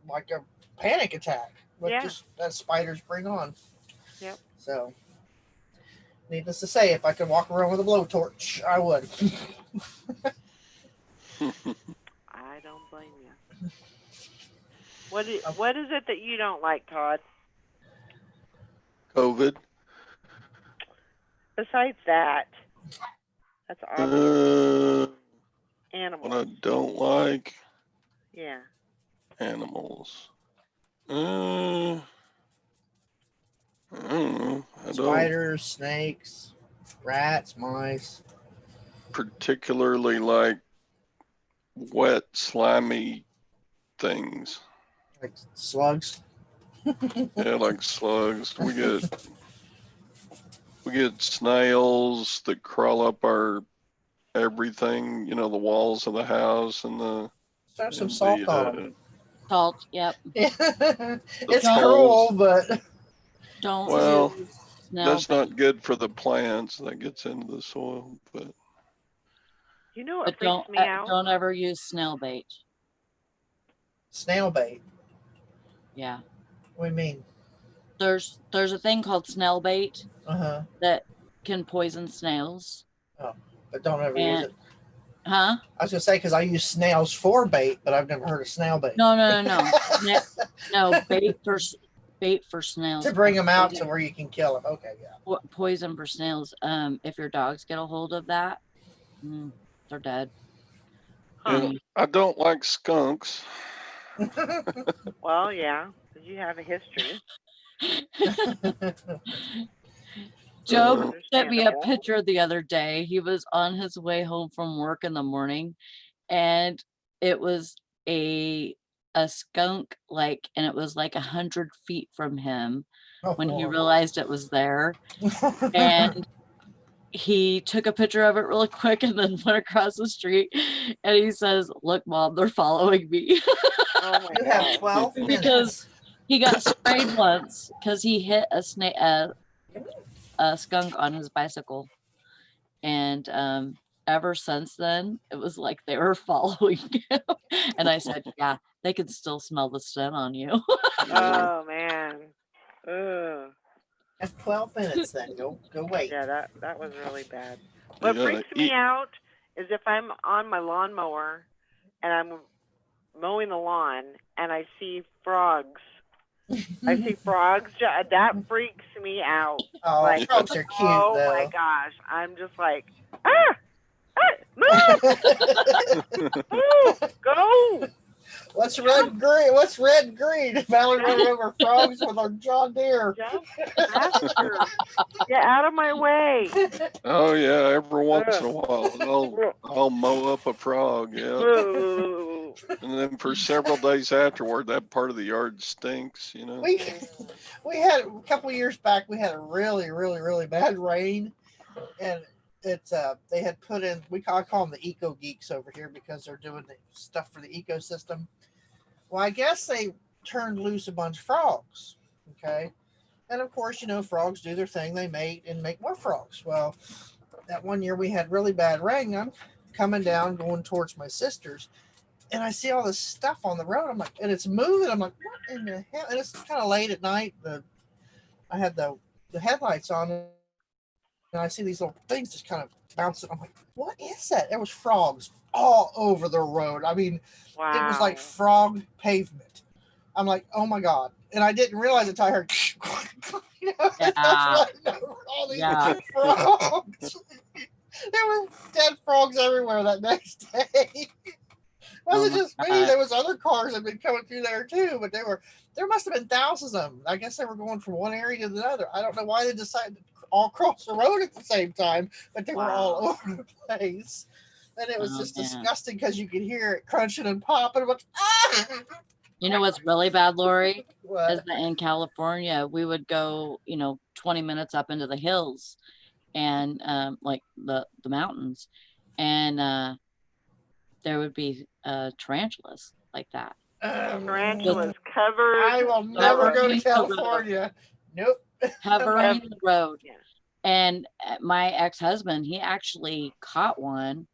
like a panic attack. But Yeah. just that spiders bring on. Yep. So, needless to say, if I could walk around with a blowtorch, I would. I don't blame you. What is it that you don't like, Todd? COVID. Besides that, that's obvious. What Animals. I don't like, Yeah. animals. I don't know. I don't Spiders, snakes, rats, mice. particularly like wet, slimy things. Like slugs. Yeah, like slugs. We get snails that crawl up our everything, the walls of the house and Throw some and salt on them. Salt. Yep. It's Don't- cruel, but Don't Well, use snail that's bait. not good for the plants. That gets into the soil, but You know what But freaks me out? don't ever use snail bait. snail bait. Yeah. What do you mean? There's a thing called snail bait Uh-huh. that can poison snails. But don't ever use And it. huh? I was gonna say because I use snails for bait, but I've never heard of snail bait. No. No, bait for snails. To bring them out to where you can kill them. Okay, yeah. Poison for snails. If your dogs get a hold of that, they're dead. Huh. I don't like skunks. Well, yeah, 'cause you have a history. Job sent me a Understandable. picture the other day. He was on his way home from work in the morning, and it was a skunk, and it was like 100 feet from him when he realized it was there. And he took a picture of it really quick and then went across the street, and he says, "Look, Mom, they're following me." Oh my You have god. 12 minutes. Because he got sprayed once because he hit a skunk on his bicycle, and ever since then it was like they were following him. And I said, yeah, they can still smell the scent on you. Oh man. Ugh. Have 12 minutes then. Go wait. Yeah, that was really bad. What Yeah, freaks me out is if I'm on my lawnmower and I'm mowing the lawn and I see frogs. I see frogs. That freaks me out. Oh, Like, frogs are cute oh though. my gosh. I'm just like, move, move, go. What's red green? What's red green? Valerie running over frogs with our John Deere. Jump faster. Get out of my way. Oh yeah, every once in a while I'll mow up a frog, yeah. Ooh. And then for several days afterward, that part of the yard stinks, We had a couple of years back. We had a really, really, really bad rain, and they had put in. I call them the eco geeks over here because they're doing the stuff for the ecosystem. Well, I guess they turned loose a bunch of frogs. Okay, and of course, frogs do their thing. They mate and make more frogs. Well, that one year we had really bad rain. I'm coming down, going towards my sister's, and I see all this stuff on the road. I'm like, and it's moving. I'm like, what in the hell? And it's kind of late at night. I had the headlights on, and I see these little things just kind of bouncing. I'm like, what is that? There was frogs all over the road. I mean, Wow. it was like frog pavement. I'm like, oh my god! And I didn't realize it until I heard. That's running over all these frogs. There were dead frogs everywhere that next day. Wasn't just me. There was other cars that had been coming through there too, but there must have been thousands of them. I guess they were going from one area to the other. I don't know why they decided to all cross the road at the same time, but they were all over the place. And it was just disgusting because you could hear it crunching and popping. But, You know what's really bad, Lori? what? Is that in California, we would go, 20 minutes up into the hills and like the mountains, and there would be tarantulas like that. Tarantulas covered. I will never go to California. Nope. Covering the road. Yeah. And my ex-husband, he actually caught one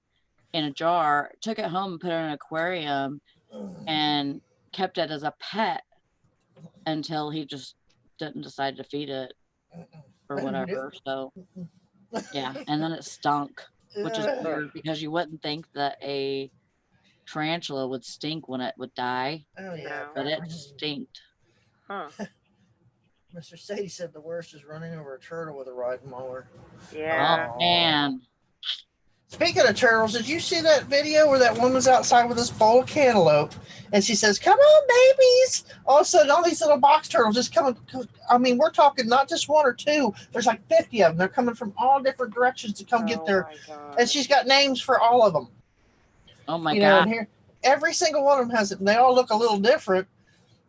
in a jar, took it home and put it in an aquarium and kept it as a pet until he just didn't decide to feed it or whatever. So yeah, and then it stunk, which is weird because you wouldn't think that a tarantula would stink when it would die, Oh yeah, but it stinked. Huh. Mr. Sadie said the worst is running over a turtle with a riding mower. Yeah. Oh man. Speaking of turtles, did you see that video where that woman's outside with this bowl of cantaloupe and she says, "Come on, babies." All of a sudden, all these little box turtles just coming. I mean, we're talking not just one or two. There's like 50 of them. They're coming from all different directions to come get their. And she's got names for all of them. Oh my God. God. And here, every single one of them has it. And they all look a little different,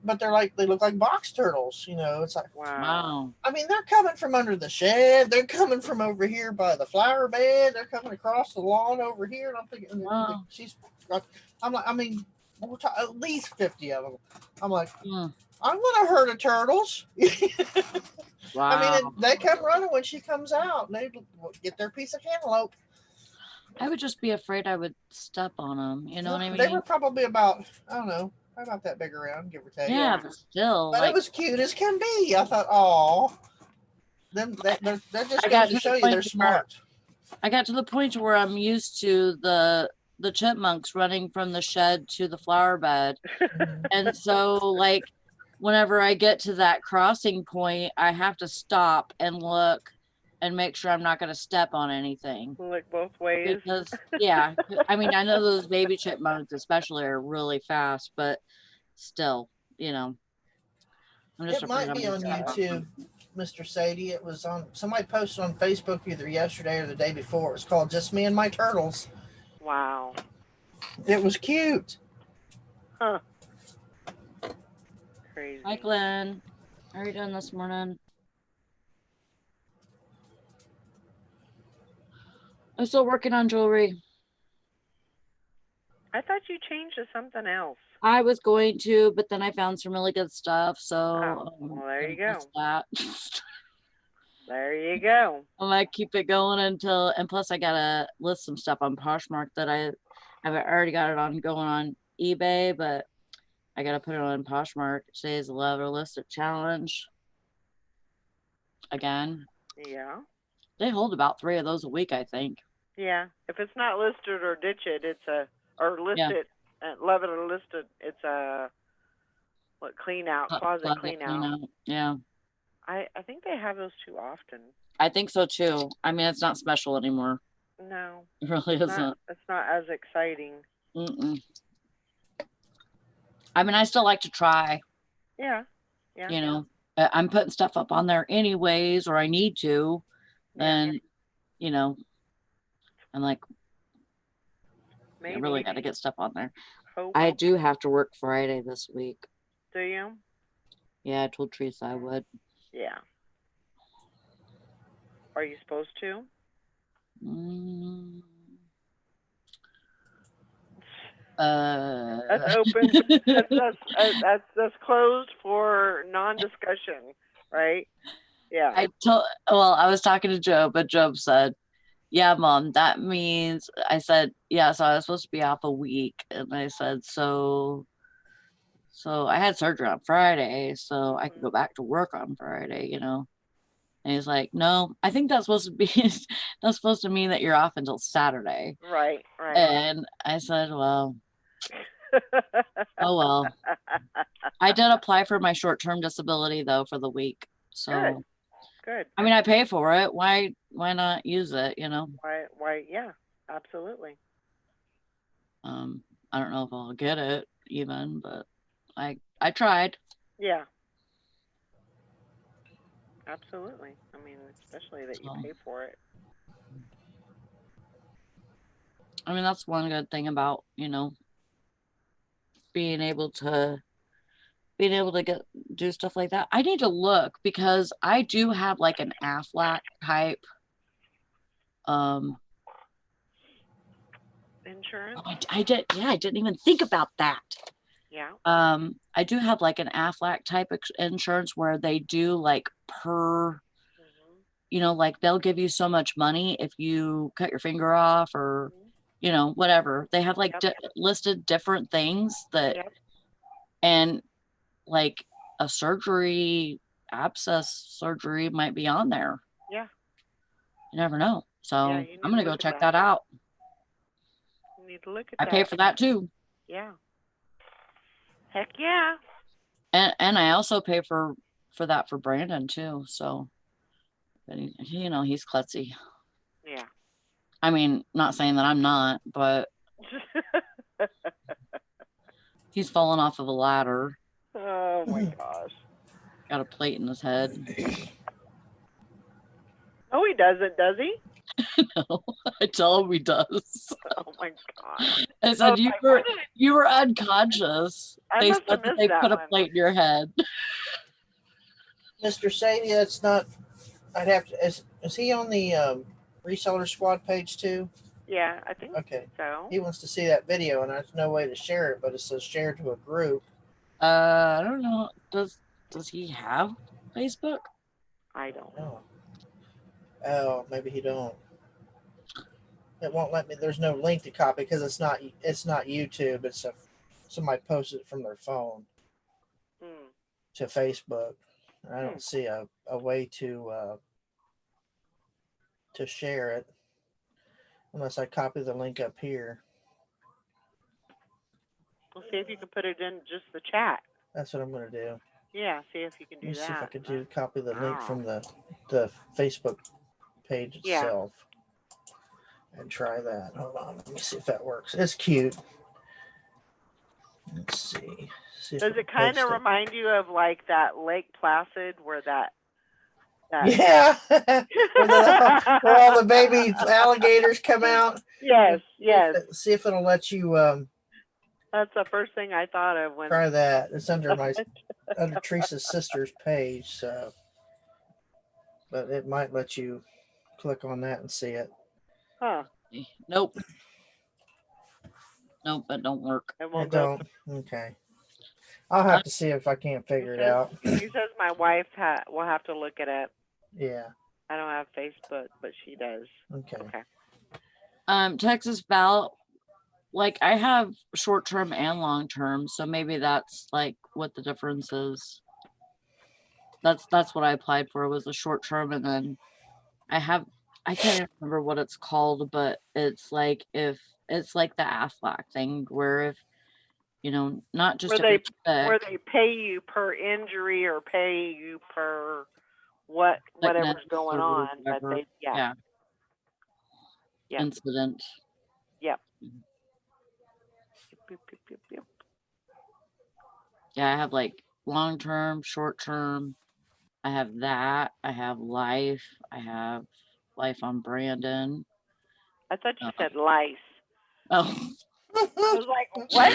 but they look like box turtles. It's like, Wow. I mean, they're coming from under the shed. They're coming from over here by the flower bed. They're coming across the lawn over here. And I'm thinking, Wow. I'm like, I mean, we're at least 50 of them. I'm like, Mm. I'm going to herd of turtles. Wow. I mean, they come running when she comes out. And they get their piece of cantaloupe. I would just be afraid I would step on them. You know what I mean? They were probably about, I don't know, about that big around, give or take. Yeah, but still. But it was cute as can be. I thought, oh, they're just going to show you they're smart. I got to the point where I'm used to the chipmunks running from the shed to the flower bed. And so like whenever I get to that crossing point, I have to stop and look and make sure I'm not going to step on anything. Look both ways. Because yeah, I mean, I know those baby chipmunks especially are really fast, but still, I'm just it might be on YouTube, Mr. Sadie. It was on, somebody posted on Facebook either yesterday or the day before. It was called Just Me and My Turtles. Wow. It was cute. Huh. Crazy. Hi, Glenn. How are you doing this morning? I'm still working on jewelry. I thought you changed to something else. I was going to, but then I found some really good stuff. So well, there you go. That. There you go. I'm gonna keep it going until, and plus I gotta list some stuff on Poshmark that I've already got it on going on eBay, but I gotta put it on Poshmark. Today's the level listed challenge. Again. Yeah. They hold about 3 of those a week, I think. Yeah. If it's not listed or ditch it, or listed, love it or listed, it's a clean out, closet clean out. Yeah. I think they have those too often. I think so too. I mean, it's not special anymore. No. It really isn't. It's not as exciting. Mm-mm. I mean, I still like to try. Yeah. Yeah. I'm putting stuff up on there anyways, or I need to. And, I'm like, I really got to get stuff on there. I do have to work Friday this week. Do you? Yeah, I told Teresa I would. Yeah. Are you supposed to? That's open. That's closed for non-discussion, right? Yeah. I was talking to Job, but Job said, Yeah, Mom, that means I said, yeah, so I was supposed to be off a week. And I said, so I had surgery on Friday, so I could go back to work on Friday, you know. And he's like, no, I think that's supposed to be that's supposed to mean that you're off until Saturday. Right, right. And I said, well, oh well. I did apply for my short-term disability though for the week. So Good. I mean I pay for it. Why not use it, you know? Why, yeah, absolutely. I don't know if I'll get it even, but I tried. Yeah. Absolutely. I mean, especially that you So. pay for it. I mean, that's one good thing about, you know, being able to do stuff like that. I need to look because I do have like an Aflac type Insurance? I didn't even think about that. Yeah. I do have like an Aflac type insurance where they do like per, you know, like they'll give you so much money if you cut your finger off or, you know, whatever. They have like listed different things that, and like a surgery, abscess surgery might be on there. Yeah. You never know. So Yeah, you need I'm gonna to go look at check that. that out. You need to look at I that. pay for that too. Yeah. Heck yeah. And I also pay for that for Brandon too. So, but he, you know, he's klutzy. Yeah. I mean, not saying that I'm not, but he's fallen off of a ladder. Oh my gosh. Got a plate in his head. No, he doesn't, does he? No, I tell him he does. Oh my gosh. I said like, you were unconscious. I They must said have that missed they that put a one. plate in your head. Mr. Sadie, that's not. I'd have to. Is he on the reseller squad page too? Yeah, I think Okay. so. He wants to see that video, and there's no way to share it, but it says share to a group. I don't know. Does he have Facebook? I don't know. Oh, maybe he don't. It won't let me. There's no link to copy because it's not YouTube. It's somebody posted it from their phone to Facebook. I don't see a way to share it unless I copy the link up here. We'll see if you can put it in just the chat. That's what I'm going to do. Yeah, see if you can do Let me that. see if I could copy the link from the Facebook page itself and try that. Hold on, let me see if that works. It's cute. Let's see. Does it kind of remind you of like that Lake Placid where that yeah, where all the baby alligators come out? Yes. See if it'll let you. That's the first thing I thought of when. Try that. It's under under Teresa's sister's page, so. But it might let you click on that and see it. Huh. Nope. Nope, it don't work. It don't. Okay. I'll have to see if I can't figure it out. He says my wife will have to look at it. Yeah. I don't have Facebook, but she does. Okay. Texas Val, like I have short term and long term, so maybe that's like what the difference is. That's what I applied for was a short term, and then I can't remember what it's called, but it's like if it's like the Aflac thing where if you know, not just where they pay you per injury or pay you per whatever's going on, but they incident. Yep. Yeah, I have like long term, short term. I have that. I have life. I have life on Brandon. I thought you said lice. Oh. I was like, what?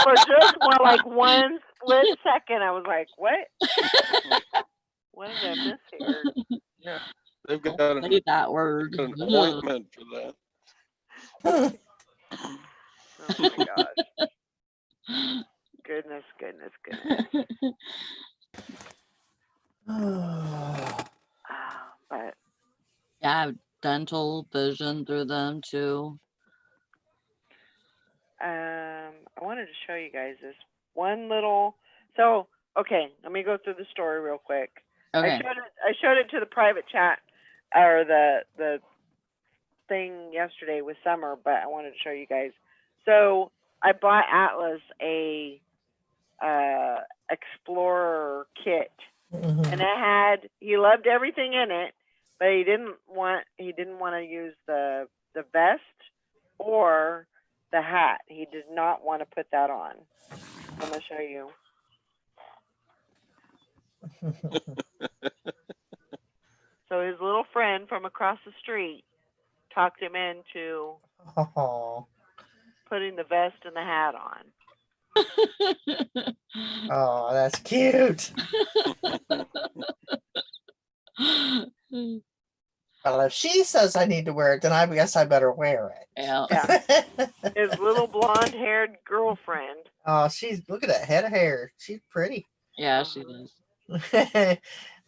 For just like one split second, I was like, what? What did I miss here? Yeah, they've got an appointment for that. Oh my gosh. Goodness. But Yeah, dental, vision through them too. I wanted to show you guys this one little. So, okay, let me go through the story real quick. Okay. I showed it to the private chat or the thing yesterday with Summer, but I wanted to show you guys. So I bought Atlas a Explorer kit, Mhm. and he loved everything in it, but he didn't want to use the vest or the hat. He did not want to put that on. I'm gonna show you. So his little friend from across the street talked him into Oh, putting the vest and the hat on. oh, that's cute. Well, if she says I need to wear it, then I guess I better wear Yeah. Yeah. it. His little blonde-haired girlfriend. Oh, look at that head of hair. She's pretty. Yeah, she does.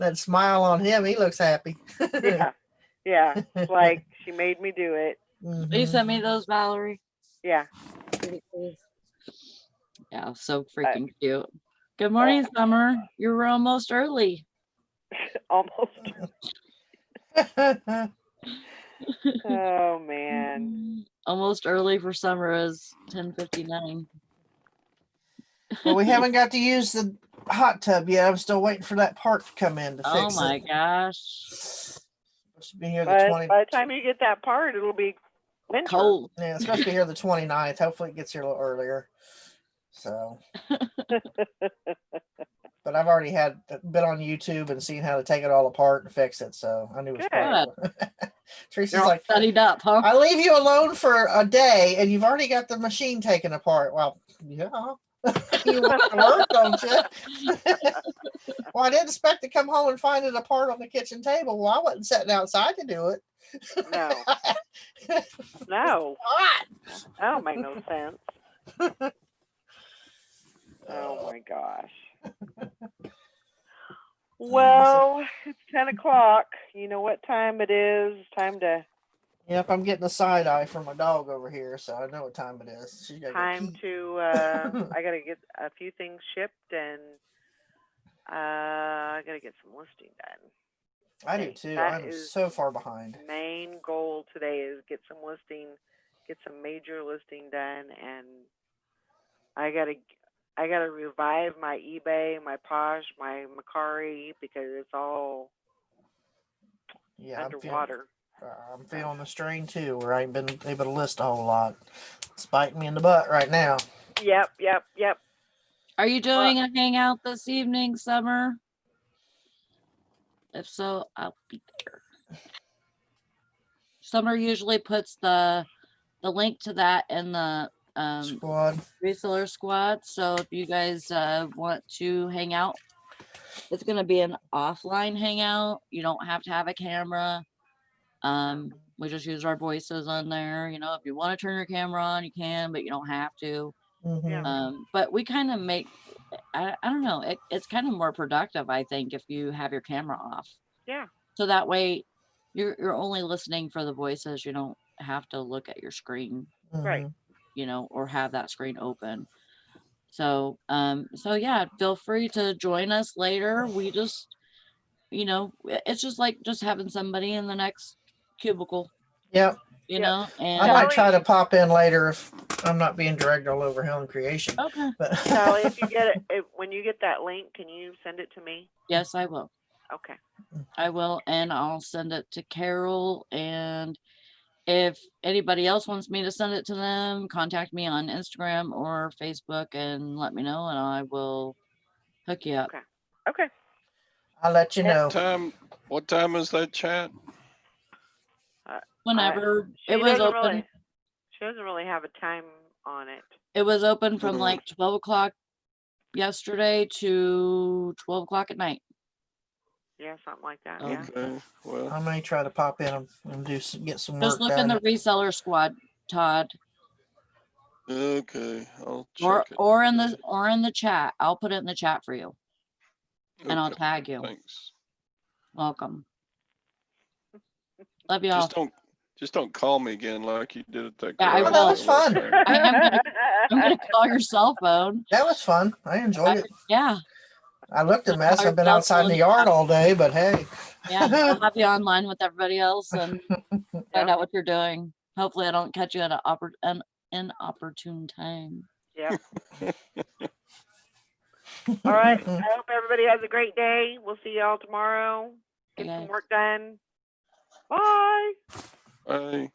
That smile on him, he looks happy. Yeah, yeah. It's like she made me do it. You Mhm. sent me those, Valerie. Yeah. Pretty cool. Yeah, so freaking cute. Good morning, Oh. Summer. You're almost early. Almost. Oh man. Almost early for Summer is 10:59. Well, we haven't got to use the hot tub yet. I'm still waiting for that part to come in to Oh fix my it. gosh. Supposed to be here the But 20. by the time you get that part, it'll be winter. Cold. Yeah, it's supposed to be here the 29th. Hopefully it gets here a little earlier. So, but I've already been on YouTube and seen how to take it all apart and fix it. So I knew it was Good. probably. Teresa's You're all like, studied up, huh? I leave you alone for a day and you've already got the machine taken apart. Well, yeah. You want to work, don't you? Well, I didn't expect to come home and find it apart on the kitchen table. Well, I wasn't sitting outside to do it. No. No. Hot. That don't make no sense. Oh my gosh. Well, it's 10 o'clock. You know what time it is. Time to Yep, I'm getting a side eye from my dog over here, so I know what time it is. She's gotta go time pee. to I gotta get a few things shipped, and I gotta get some listing done. I do too. That I'm is so far behind. Main goal today is get some major listing done, and I gotta revive my eBay, my Posh, my Macari, because it's all Yeah, underwater. I'm feeling the strain too, where I ain't been able to list a whole lot. It's biting me in the butt right now. Yep. Are you doing a hangout this evening, Summer? If so, I'll be there. Summer usually puts the link to that in the Squad. reseller squad. So if you guys want to hang out, it's gonna be an offline hangout. You don't have to have a camera. We just use our voices on there. You know, if you want to turn your camera on, you can, but you don't have to. Mm-hmm. But we kind of make, I don't know, it's kind of more productive, I think, if you have your camera off. Yeah. So that way you're only listening for the voices. You don't have to look at your screen, Right. you know, or have that screen open. So, so yeah, feel free to join us later. We just, you know, it's just like just having somebody in the next cubicle, Yep. you Yep. know, I and might try to pop in later if I'm not being dragged all over Helen Creation. okay. But Sally, if you get it, when you get that link, can you send it to me? Yes, I will. Okay. I will, and I'll send it to Carol. And if anybody else wants me to send it to them, contact me on Instagram or Facebook and let me know, and I will hook you up. Okay. I'll let you know. What time is that chat? Whenever She it was doesn't open, she doesn't really have a time on it. it was open from Mhm. like 12 o'clock yesterday to 12 o'clock at night. Yeah, something like that. Oh. Yeah. Okay, well, I may try to pop in and get some work Just look done. in the reseller squad, Todd, okay, I'll or check it. or in the chat. I'll put it in the chat for you, and I'll Okay, tag you. thanks. Welcome. Love y'all. Just don't call me again like you did at that. Yeah, I garage will. sale That was fun. last night. I am I'm gonna call your cell phone. That was fun. I enjoyed it. Yeah, I looked a Call mess. your I've been cell outside in phone. the yard all day, but hey. Yeah, I'll have you online with everybody else and find Yep. out what you're doing. Hopefully, I don't catch you at an inopportune time. Yep. All right. I hope everybody has a great day. We'll see y'all tomorrow. Get Okay. some work done. Bye. Bye.